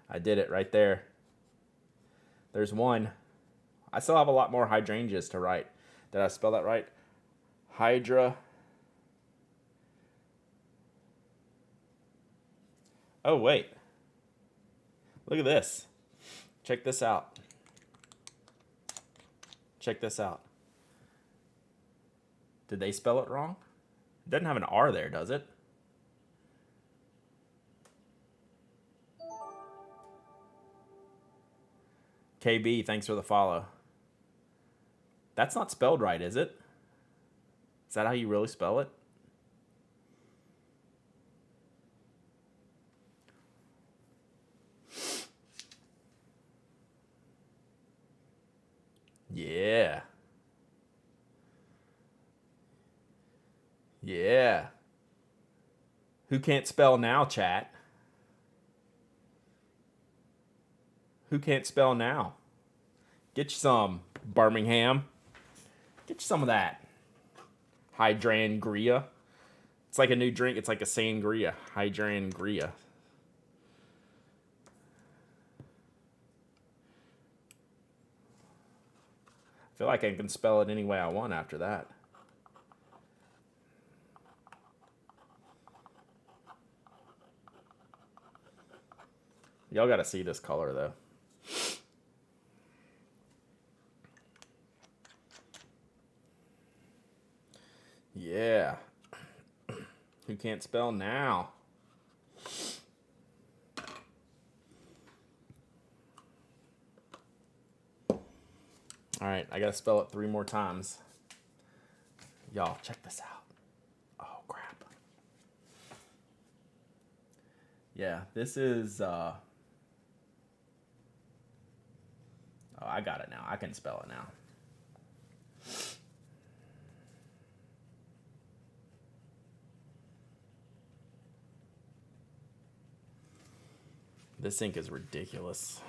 I did it right there. There's one. I still have a lot more hydrangeas to write. Did I spell that right? Hydra. Oh, wait. Look at this. Check this out. Check this out. Did they spell it wrong? It doesn't have an R there, does it? KB, thanks for the follow. That's not spelled right, is it? Is that how you really spell it? Yeah. Yeah. Who can't spell now, chat? Who can't spell now? Get you some, Birmingham. Get you some of that. Hydrangria. It's like a new drink. It's like a sangria. Hydrangria. I feel like I can spell it any way I want after that. Y'all got to see this color, though. Yeah. Who can't spell now? All right, I got to spell it 3 more times. Y'all, check this out. Oh, crap. Yeah, this is... Oh, I got it now. I can spell it now. This ink is ridiculous.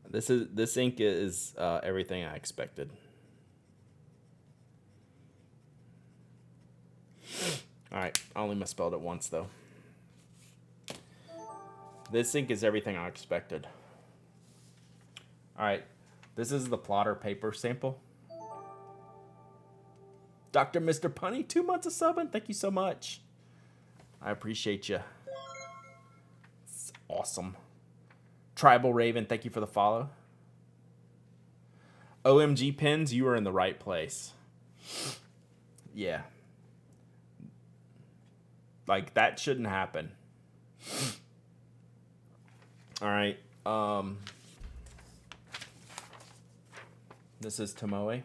This ink is everything I expected. All right, I only misspelled it once though. This ink is everything I expected. All right, this is the plotter paper sample. Dr. Mr. Punny, 2 months of subbing. Thank you so much. I appreciate you. It's awesome. Tribal Raven, thank you for the follow. OMG Pins, you are in the right place. Yeah. Like, that shouldn't happen. All right. This is Tomoe.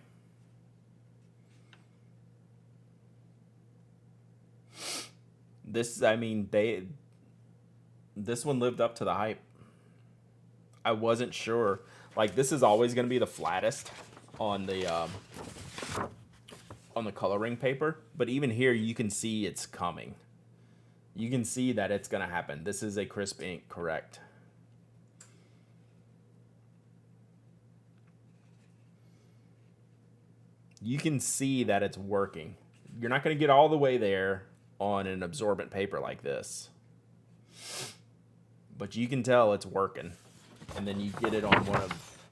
This, I mean, this one lived up to the hype. I wasn't sure. Like, this is always going to be the flattest on the coloring paper, but even here you can see it's coming. You can see that it's going to happen. This is a crisp ink, correct? You can see that it's working. You're not going to get all the way there on an absorbent paper like this, but you can tell it's working. And then you get it on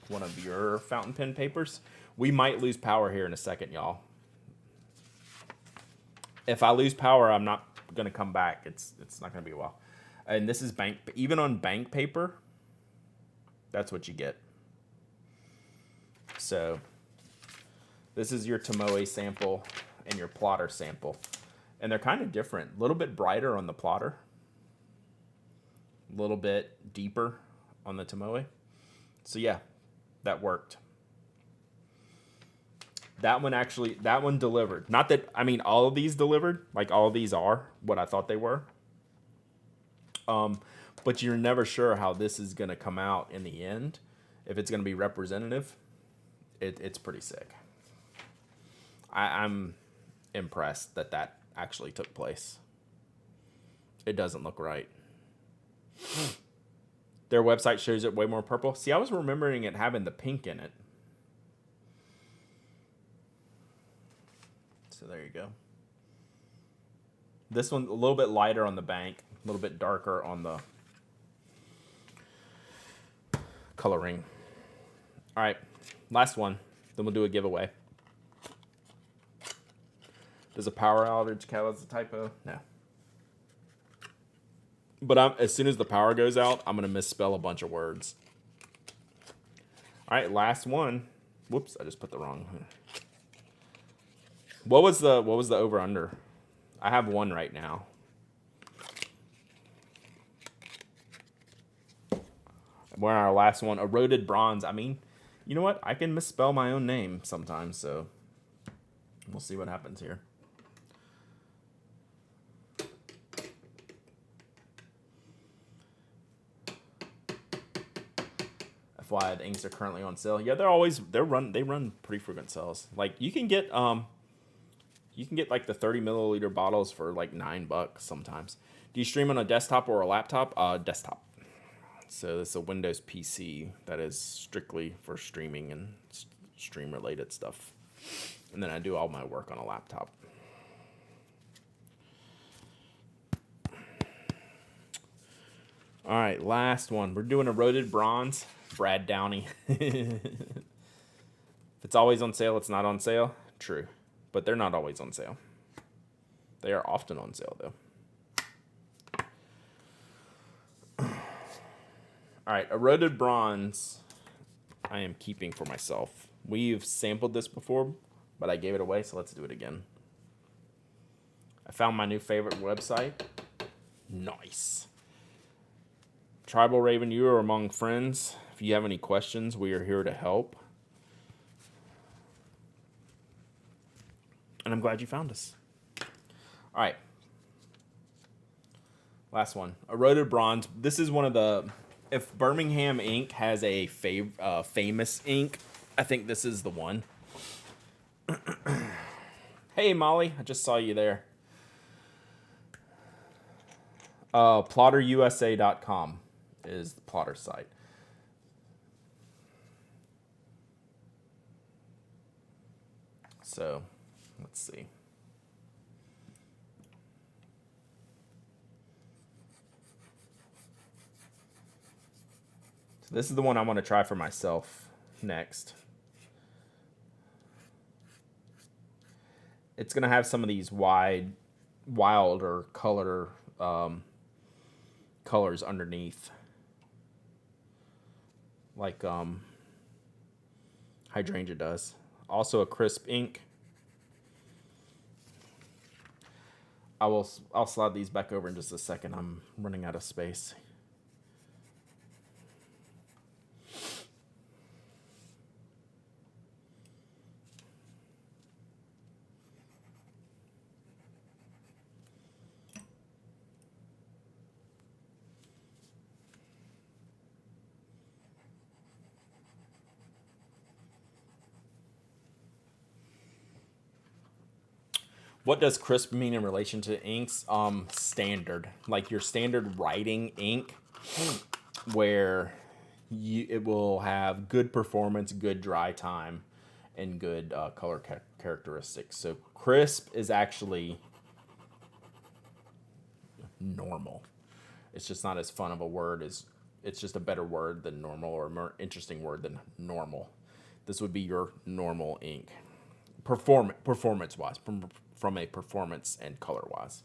one of your fountain pen papers. We might lose power here in a second, y'all. If I lose power, I'm not going to come back. It's not going to be a while. And this is even on bank paper, that's what you get. So this is your Tomoe sample and your plotter sample. And they're kind of different. A little bit brighter on the plotter. A little bit deeper on the Tomoe. So yeah, that worked. That one delivered. Not that, I mean, all of these delivered. Like, all of these are what I thought they were. But you're never sure how this is going to come out in the end. If it's going to be representative, it's pretty sick. I'm impressed that actually took place. It doesn't look right. Their website shows it way more purple. See, I was remembering it having the pink in it. So there you go. This one a little bit lighter on the bank, a little bit darker on the coloring. All right, last one. Then we'll do a giveaway. Does a power outage count as a typo? No. But as soon as the power goes out, I'm going to misspell a bunch of words. All right, last one. Whoops, I just put the wrong. What was the over under? I have one right now. We're on our last one. Eroded bronze. I mean, you know what? I can misspell my own name sometimes, so we'll see what happens here. Why the inks are currently on sale. Yeah, they run pretty frequent sales. Like, you can get like the 30 milliliter bottles for like $9 sometimes. Do you stream on a desktop or a laptop? Desktop. So it's a Windows PC that is strictly for streaming and stream related stuff. And then I do all my work on a laptop. All right, last one. We're doing eroded bronze. Brad Downey. If it's always on sale, it's not on sale. True. But they're not always on sale. They are often on sale, though. All right, eroded bronze I am keeping for myself. We've sampled this before, but I gave it away, so let's do it again. I found my new favorite website. Nice. Tribal Raven, you are among friends. If you have any questions, we are here to help. And I'm glad you found us. All right. Last one. Eroded bronze. This is one of the... If Birmingham ink has a famous ink, I think this is the one. Hey, Molly. I just saw you there. PlotterUSA.com is the plotter site. So, let's see. So this is the one I want to try for myself next. It's going to have some of these wilder colors underneath. Like hydrangea does. Also a crisp ink. I'll slide these back over in just a second. I'm running out of space. What does crisp mean in relation to inks? Standard, like your standard writing ink, where it will have good performance, good dry time, and good color characteristics. So crisp is actually normal. It's just not as fun of a word as, it's just a better word than normal, or a more interesting word than normal. This would be your normal ink, performance wise, from a performance and color wise.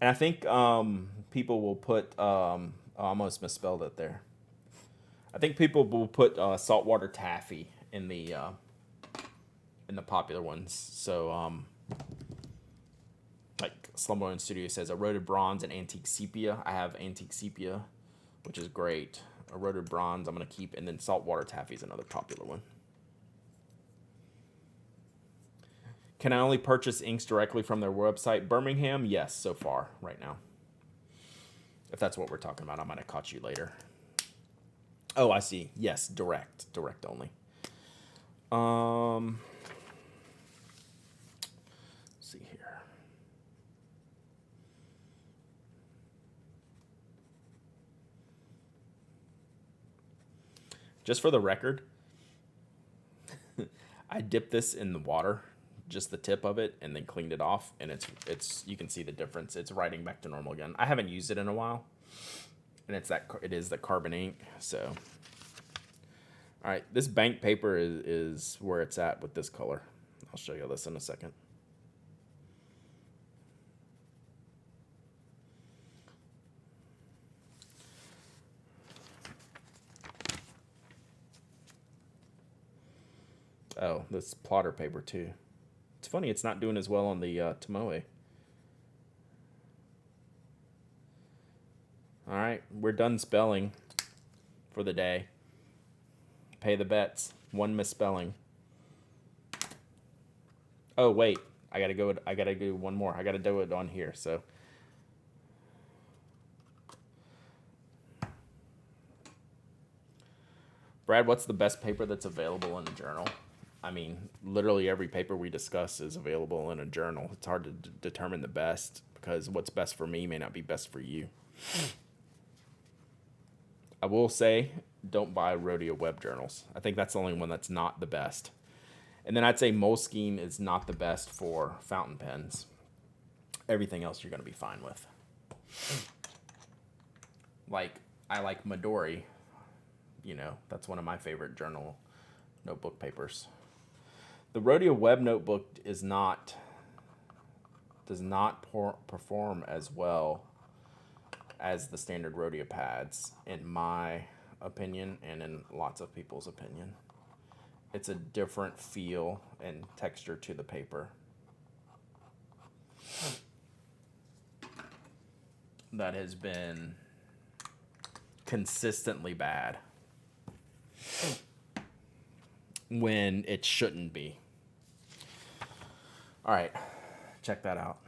And I think people will put, I almost misspelled it there. I think people will put saltwater taffy in the popular ones. So like Slumber Studio says, eroded bronze and antique sepia. I have antique sepia, which is great. Eroded bronze I'm gonna keep, and then saltwater taffy is another popular one. Can I only purchase inks directly from their website? Birmingham, yes, so far, right now. If that's what we're talking about, I might have caught you later. Oh, I see. Yes, direct only. Let's see here. Just for the record, I dipped this in the water, just the tip of it, and then cleaned it off, and it's you can see the difference. It's writing back to normal again. I haven't used it in a while, and it is the carbon ink. So, all right, this bank paper is where it's at with this color. I'll show you this in a second. Oh, this plotter paper too. It's funny, it's not doing as well on the Tomoe. All right, we're done spelling for the day. Pay the bets. One misspelling. Oh wait, I gotta do one more. I gotta do it on here. So Brad, what's the best paper that's available in a journal? I mean, literally every paper we discuss is available in a journal. It's hard to determine the best, because what's best for me may not be best for you. I will say, don't buy Rodeo web journals. I think that's the only one that's not the best. And then I'd say Moleskine is not the best for fountain pens. Everything else you're going to be fine with. Like, I like Midori. You know, that's one of my favorite journal notebook papers. The Rodeo web notebook does not perform as well as the standard Rodeo pads, in my opinion, and in lots of people's opinion. It's a different feel and texture to the paper that has been consistently bad when it shouldn't be. All right, check that out.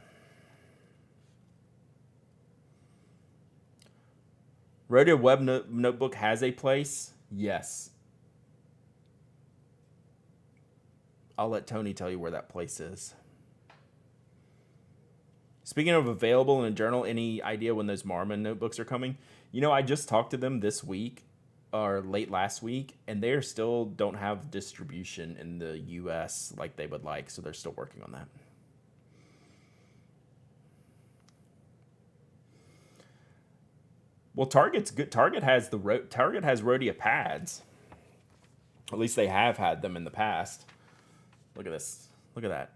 Rodeo web notebook has a place? Yes. I'll let Tony tell you where that place is. Speaking of available in a journal, any idea when those Marmon notebooks are coming? You know, I just talked to them this week, or late last week, and they still don't have distribution in the US like they would like, so they're still working on that. Well, Target's good. Target has Rodeo pads. At least they have had them in the past. Look at this. Look at that.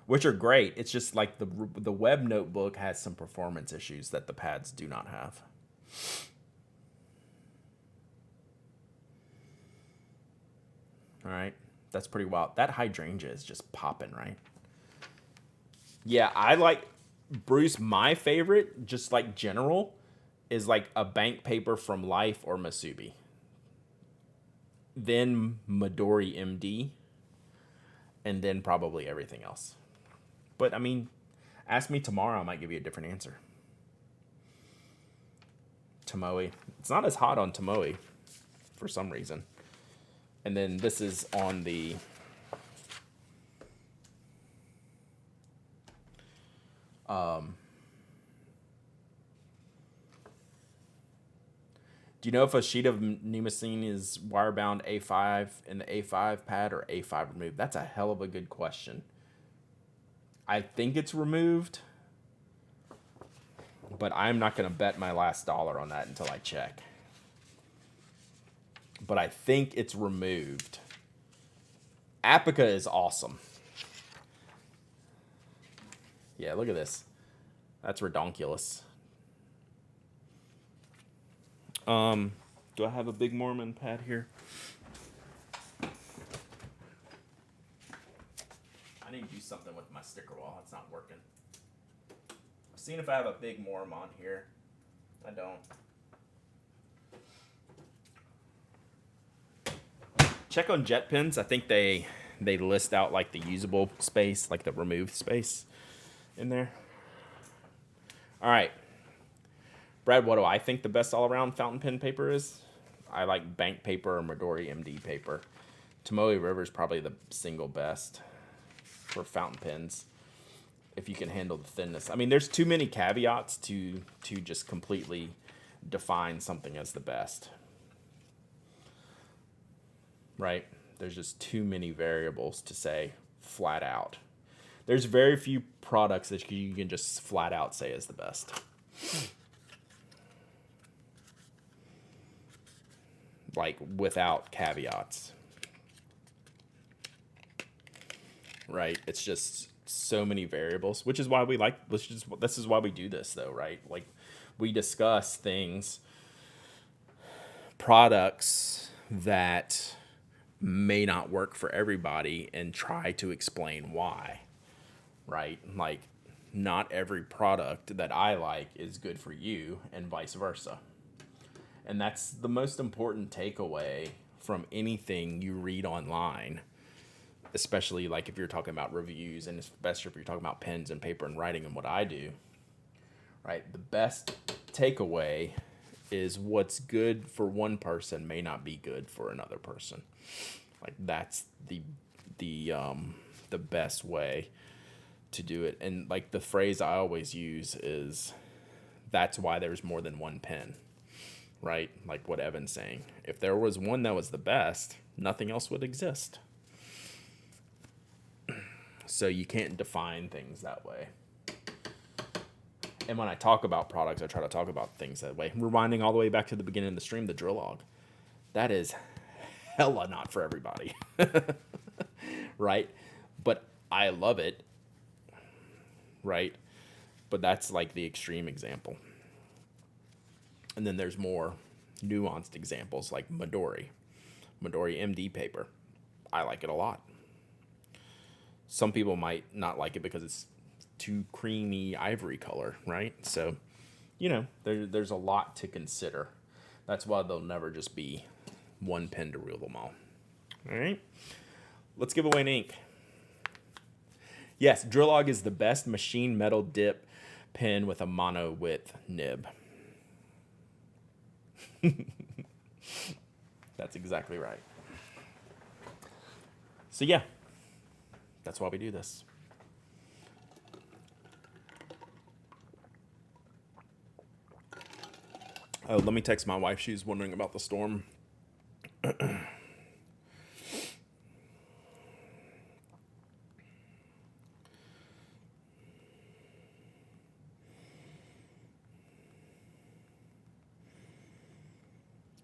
Which are great. It's just like the web notebook has some performance issues that the pads do not have. All right. That's pretty wild. That hydrangea is just popping, right? Yeah, I like, Bruce, my favorite, just like general, is like a bank paper from Life or Masubi. then Midori MD, and then probably everything else. But I mean, ask me tomorrow, I might give you a different answer. Tomoe. It's not as hot on Tomoe for some reason. And then this is on the do you know if a sheet of pneumocene is wire bound A5 in the A5 pad or A5 removed? That's a hell of a good question. I think it's removed, but I'm not going to bet my last dollar on that until I check. But I think it's removed. Apica is awesome. Yeah, look at this. That's redonkulous. Do I have a Big Mormon pad here? I need to do something with my sticker wall. It's not working. I've seen if I have a Big Mormon on here. I don't. Check on jet pens. I think they list out like the usable space, like the removed space in there. All right. Brad, what do I think the best all-around fountain pen paper is? I like bank paper or Midori MD paper. Tomoe River is probably the single best for fountain pens if you can handle the thinness. I mean, there's too many caveats to just completely define something as the best. Right? There's just too many variables to say flat out. There's very few products that you can just flat out say is the best. Like without caveats. Right? It's just so many variables, which is why we like, this is why we do this though, right? Like we discuss things, products that may not work for everybody and try to explain why, right? Like not every product that I like is good for you and vice versa. And that's the most important takeaway from anything you read online, especially like if you're talking about reviews and especially if you're talking about pens and paper and writing and what I do, right? The best takeaway is what's good for one person may not be good for another person. Like that's the best way to do it. And like the phrase I always use is, that's why there's more than one pen, right? Like what Evan's saying. If there was one that was the best, nothing else would exist. So you can't define things that way. And when I talk about products, I try to talk about things that way. Rewinding all the way back to the beginning of the stream, the Drillog. That is hella not for everybody. Right? But I love it. Right? But that's like the extreme example. And then there's more nuanced examples like Midori MD paper. I like it a lot. Some people might not like it because it's too creamy ivory color, right? So, you know, there's a lot to consider. That's why there'll never just be one pen to rule them all. All right, let's give away an ink. Yes, Drillog is the best machine metal dip pen with a mono width nib. That's exactly right. So yeah, that's why we do this. Oh, let me text my wife. She's wondering about the storm.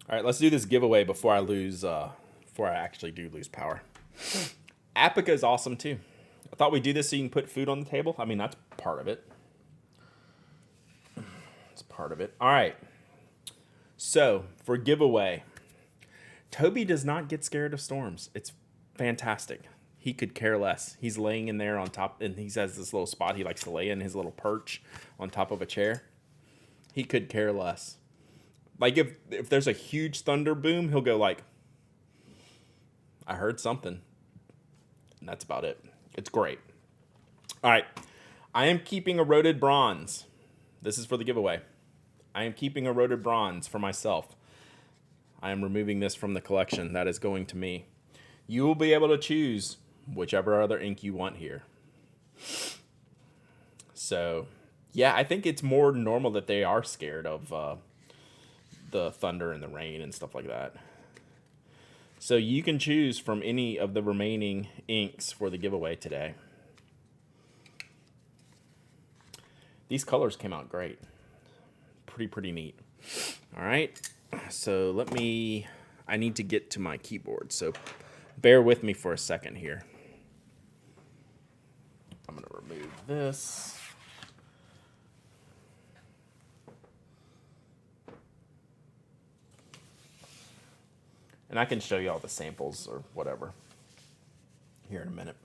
All right, let's do this giveaway before I actually do lose power. Apica is awesome too. I thought we'd do this so you can put food on the table. I mean, that's part of it. It's part of it. All right. So for giveaway, Toby does not get scared of storms. It's fantastic. He could care less. He's laying in there on top, and he has this little spot he likes to lay in, his little perch on top of a chair. He could care less. Like if there's a huge thunder boom, he'll go like, I heard something. And that's about it. It's great. All right. I am keeping eroded bronze. This is for the giveaway. I am keeping eroded bronze for myself. I am removing this from the collection. That is going to me. You will be able to choose whichever other ink you want here. So, yeah, I think it's more normal that they are scared of the thunder and the rain and stuff like that. So you can choose from any of the remaining inks for the giveaway today. These colors came out great. Pretty neat. All right. So I need to get to my keyboard. So bear with me for a second here. I'm going to remove this. And I can show you all the samples or whatever here in a minute.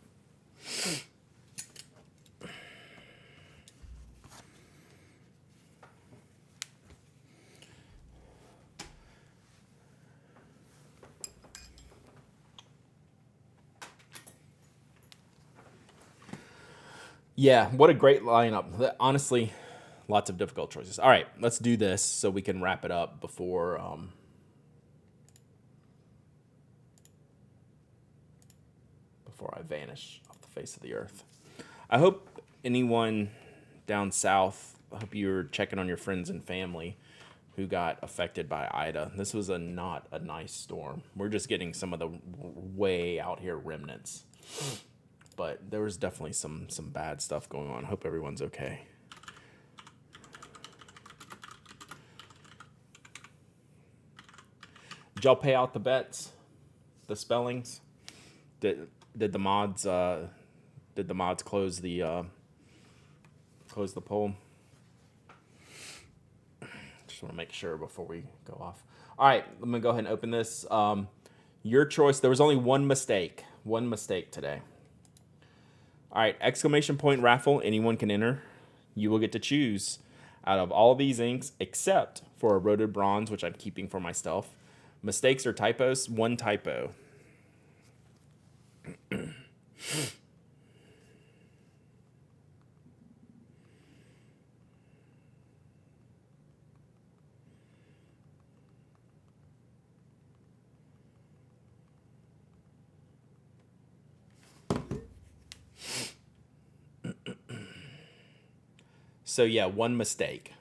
Yeah, what a great lineup. Honestly, lots of difficult choices. All right, let's do this so we can wrap it up before I vanish off the face of the earth. I hope anyone down south, I hope you're checking on your friends and family who got affected by Ida. This was not a nice storm. We're just getting some of the way out here remnants. But there was definitely some bad stuff going on. Hope everyone's okay. Did y'all pay out the bets? The spellings? Did the mods close the poll? Just want to make sure before we go off. All right, I'm gonna go ahead and open this. Your choice. There was only one mistake today. All right, exclamation point raffle. Anyone can enter. You will get to choose out of all these inks except for eroded bronze, which I'm keeping for myself. Mistakes or typos, one typo. So yeah, one mistake.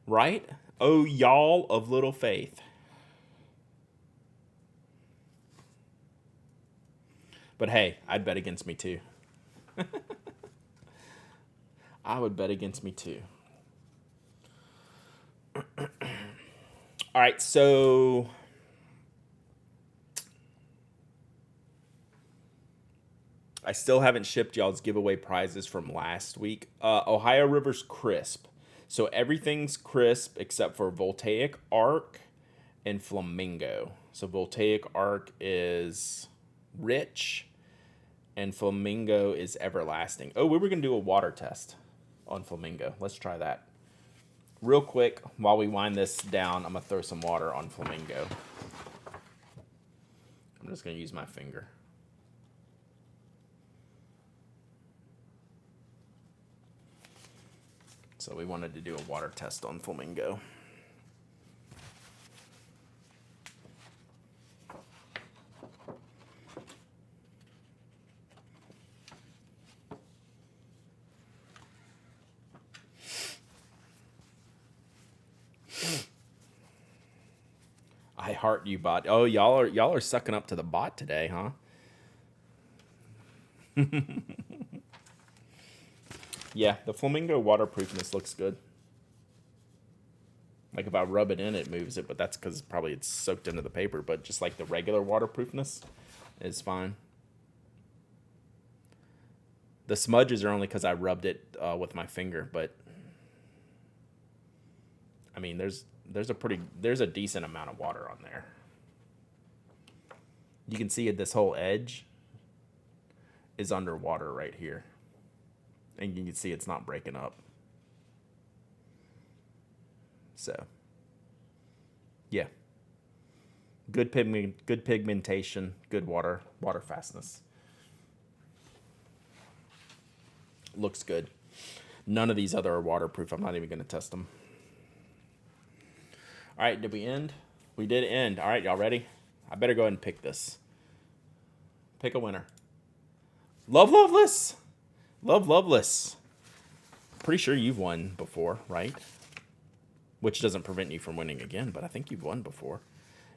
Right? Oh, y'all of little faith. But hey, I'd bet against me too. I would bet against me too. All right, so I still haven't shipped y'all's giveaway prizes from last week. Ohio River's crisp. So everything's crisp except for Voltaic Arc and Flamingo. So Voltaic Arc is rich and Flamingo is everlasting. Oh, we were going to do a water test on Flamingo. Let's try that. Real quick, while we wind this down, I'm going to throw some water on Flamingo. I'm just going to use my finger. So we wanted to do a water test on Flamingo. I heart you, bot. Oh, y'all are sucking up to the bot today, huh? Yeah, the Flamingo waterproofness looks good. Like if I rub it in, it moves it, but that's because probably it's soaked into the paper. But just like the regular waterproofness is fine. The smudges are only because I rubbed it with my finger, but I mean, there's a decent amount of water on there. You can see this whole edge is underwater right here. And you can see it's not breaking up. So, yeah. Good pigmentation, good water fastness. Looks good. None of these other are waterproof. I'm not even going to test them. All right, did we end? We did end. All right, y'all ready? I better go ahead and pick this. Pick a winner. Love Loveless. Love Loveless. Pretty sure you've won before, right? Which doesn't prevent you from winning again, but I think you've won before.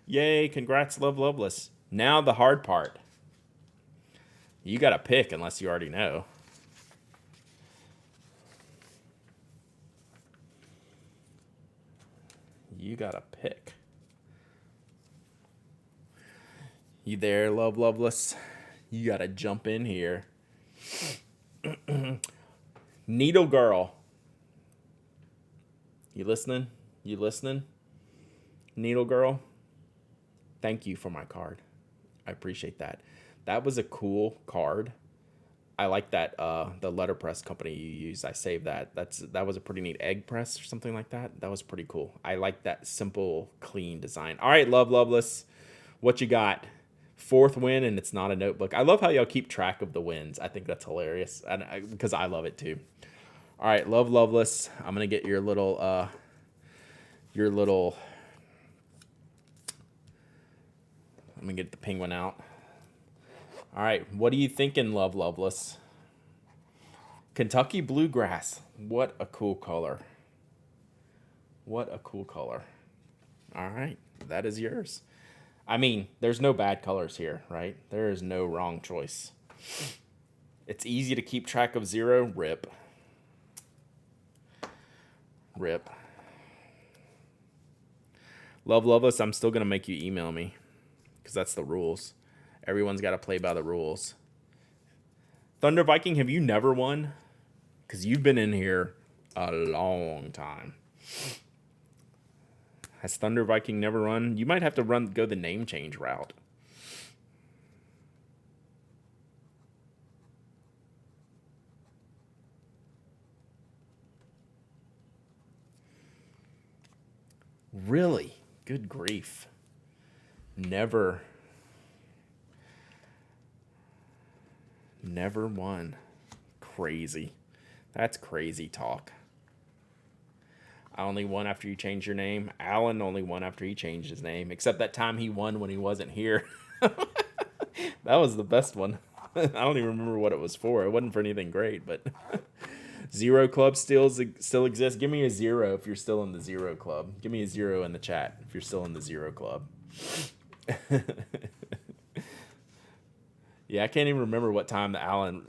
Yay, congrats, Love Loveless. Now the hard part. You got to pick unless you already know. You got to pick. You there, Love Loveless? You got to jump in here. Needle Girl. You listening? You listening? Needle Girl? Thank you for my card. I appreciate that. That was a cool card. I like that the letterpress company you use. I saved that. That was a pretty neat egg press or something like that. That was pretty cool. I like that simple, clean design. All right, Love Loveless. What you got? 4th win, and it's not a notebook. I love how y'all keep track of the wins. I think that's hilarious, and because I love it too. All right, Love Loveless. I'm gonna get your little. Let me get the penguin out. All right, what are you thinking, Love Loveless? Kentucky Bluegrass. What a cool color. What a cool color. All right, that is yours. I mean, there's no bad colors here, right? There is no wrong choice. It's easy to keep track of 0. Rip. Rip. Love Loveless, I'm still going to make you email me because that's the rules. Everyone's got to play by the rules. Thunder Viking, have you never won? Because you've been in here a long time. Has Thunder Viking never run? You might have to go the name change route. Really? Good grief. Never won. Crazy. That's crazy talk. I only won after you changed your name. Alan only won after he changed his name. Except that time he won when he wasn't here. That was the best one. I don't even remember what it was for. It wasn't for anything great, but 0 Club still exists. Give me a 0 if you're still in the 0 Club. Give me a 0 in the chat if you're still in the 0 Club. Yeah, I can't even remember what time Alan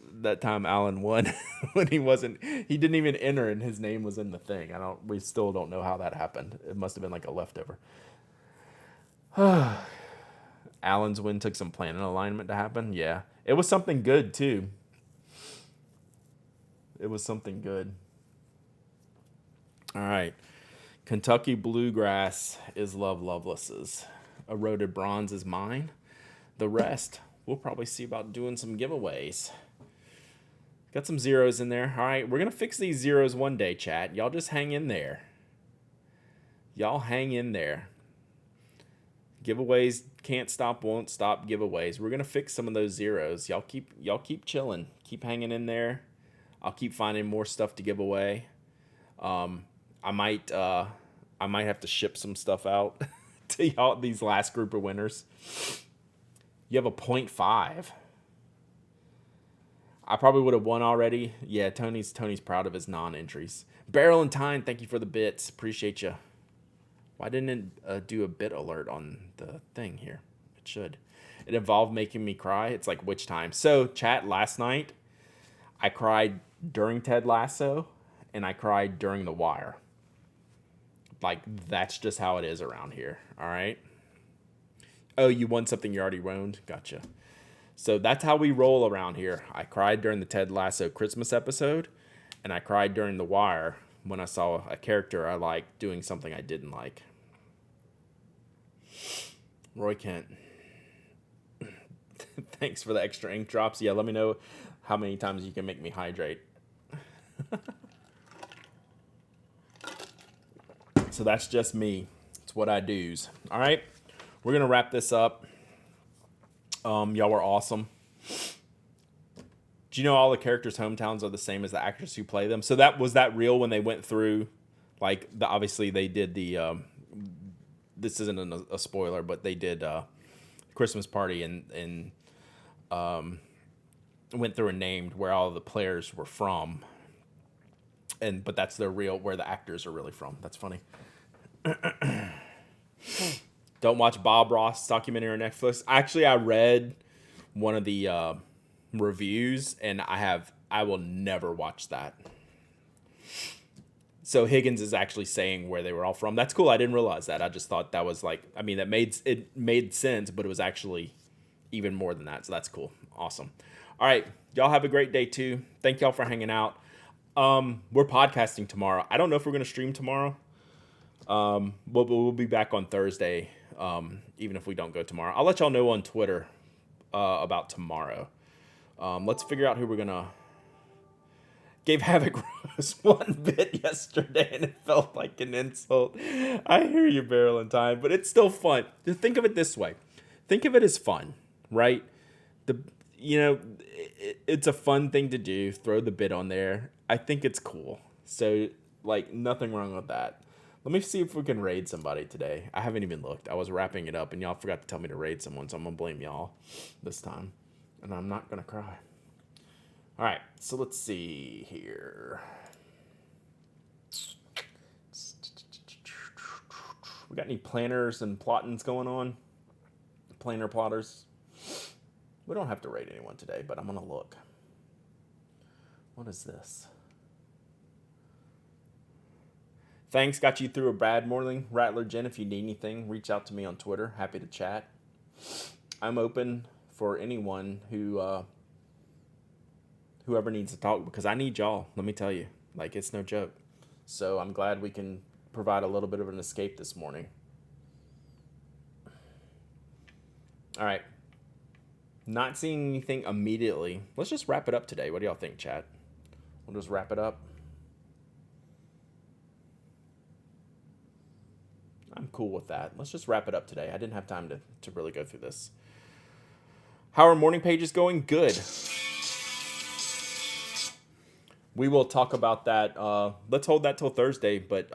won when he didn't even enter and his name was in the thing. We still don't know how that happened. It must have been like a leftover. Alan's win took some planet alignment to happen. Yeah. It was something good too. It was something good. All right. Kentucky Bluegrass is Love Loveless's. Eroded Bronze is mine. The rest, we'll probably see about doing some giveaways. Got some 0s in there. All right, we're going to fix these 0s one day, chat. Y'all just hang in there. Y'all hang in there. Giveaways can't stop, won't stop giveaways. We're going to fix some of those 0s. Y'all keep chilling. Keep hanging in there. I'll keep finding more stuff to give away. I might have to ship some stuff out to y'all, these last group of winners. You have a 0.5. I probably would have won already. Yeah, Tony's proud of his non-entries. Barrel and Time, thank you for the bits. Appreciate you. Why didn't it do a bit alert on the thing here? It should. It involved making me cry. It's like, which time? So, chat, last night, I cried during Ted Lasso, and I cried during The Wire. Like, that's just how it is around here, all right? Oh, you won something you already owned? Gotcha. So that's how we roll around here. I cried during the Ted Lasso Christmas episode, and I cried during The Wire when I saw a character I liked doing something I didn't like. Roy Kent. Thanks for the extra ink drops. Yeah, let me know how many times you can make me hydrate. So that's just me. It's what I do's. All right. We're going to wrap this up. Y'all were awesome. Do you know all the characters' hometowns are the same as the actors who play them? So was that real when they went through, like, obviously they did the, this isn't a spoiler, but they did Christmas Party and went through and named where all the players were from. But that's where the actors are really from. That's funny. Don't watch Bob Ross documentary on Netflix. Actually, I read one of the reviews, and I will never watch that. So Higgins is actually saying where they were all from. That's cool. I didn't realize that. I just thought that was like, I mean, it made sense, but it was actually even more than that. So that's cool. Awesome. All right. Y'all have a great day too. Thank y'all for hanging out. We're podcasting tomorrow. I don't know if we're going to stream tomorrow. We'll be back on Thursday. Even if we don't go tomorrow, I'll let y'all know on Twitter, about tomorrow. Let's figure out who we're going to. Gave Havoc Rose one bit yesterday, and it felt like an insult. I hear you, Barrel in Time, but it's still fun. Just think of it this way. Think of it as fun, right? It's a fun thing to do. Throw the bit on there. I think it's cool. So, like, nothing wrong with that. Let me see if we can raid somebody today. I haven't even looked. I was wrapping it up, and y'all forgot to tell me to raid someone, so I'm going to blame y'all this time. And I'm not going to cry. All right, so let's see here. We got any planners and plottings going on? Planner plotters? We don't have to rate anyone today, but I'm going to look. What is this? Thanks, got you through a bad morning. Rattler Jen, if you need anything, reach out to me on Twitter. Happy to chat. I'm open for anyone whoever needs to talk, because I need y'all, let me tell you. Like, it's no joke. So I'm glad we can provide a little bit of an escape this morning. All right. Not seeing anything immediately. Let's just wrap it up today. What do y'all think, chat? We'll just wrap it up. I'm cool with that. Let's just wrap it up today. I didn't have time to really go through this. How are morning pages going? Good. We will talk about that. Let's hold that till Thursday, but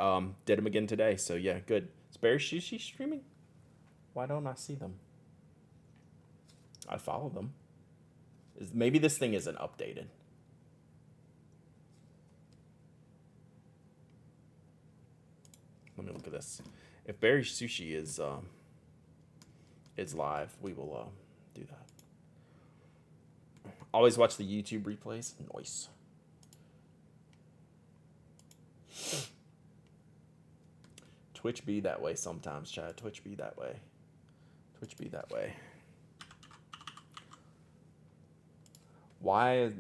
did them again today. So, yeah, good. Is Barry Sushi streaming? Why don't I see them? I follow them. Maybe this thing isn't updated. Let me look at this. If Barry Sushi is live, we will do that. Always watch the YouTube replays. Nice. Twitch be that way sometimes, Chad. Twitch be that way. Twitch be that way. Why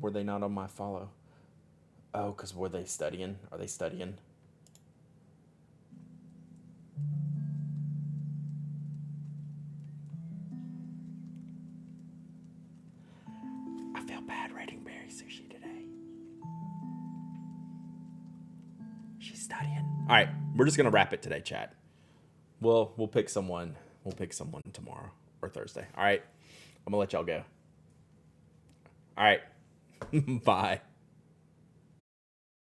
were they not on my follow? Oh, because were they studying? Are they studying? I feel bad rating Berry Sushi today. She's studying. All right, we're just gonna wrap it today, chat. We'll pick someone. We'll pick someone tomorrow or Thursday. All right, I'm gonna let y'all go. All right, bye.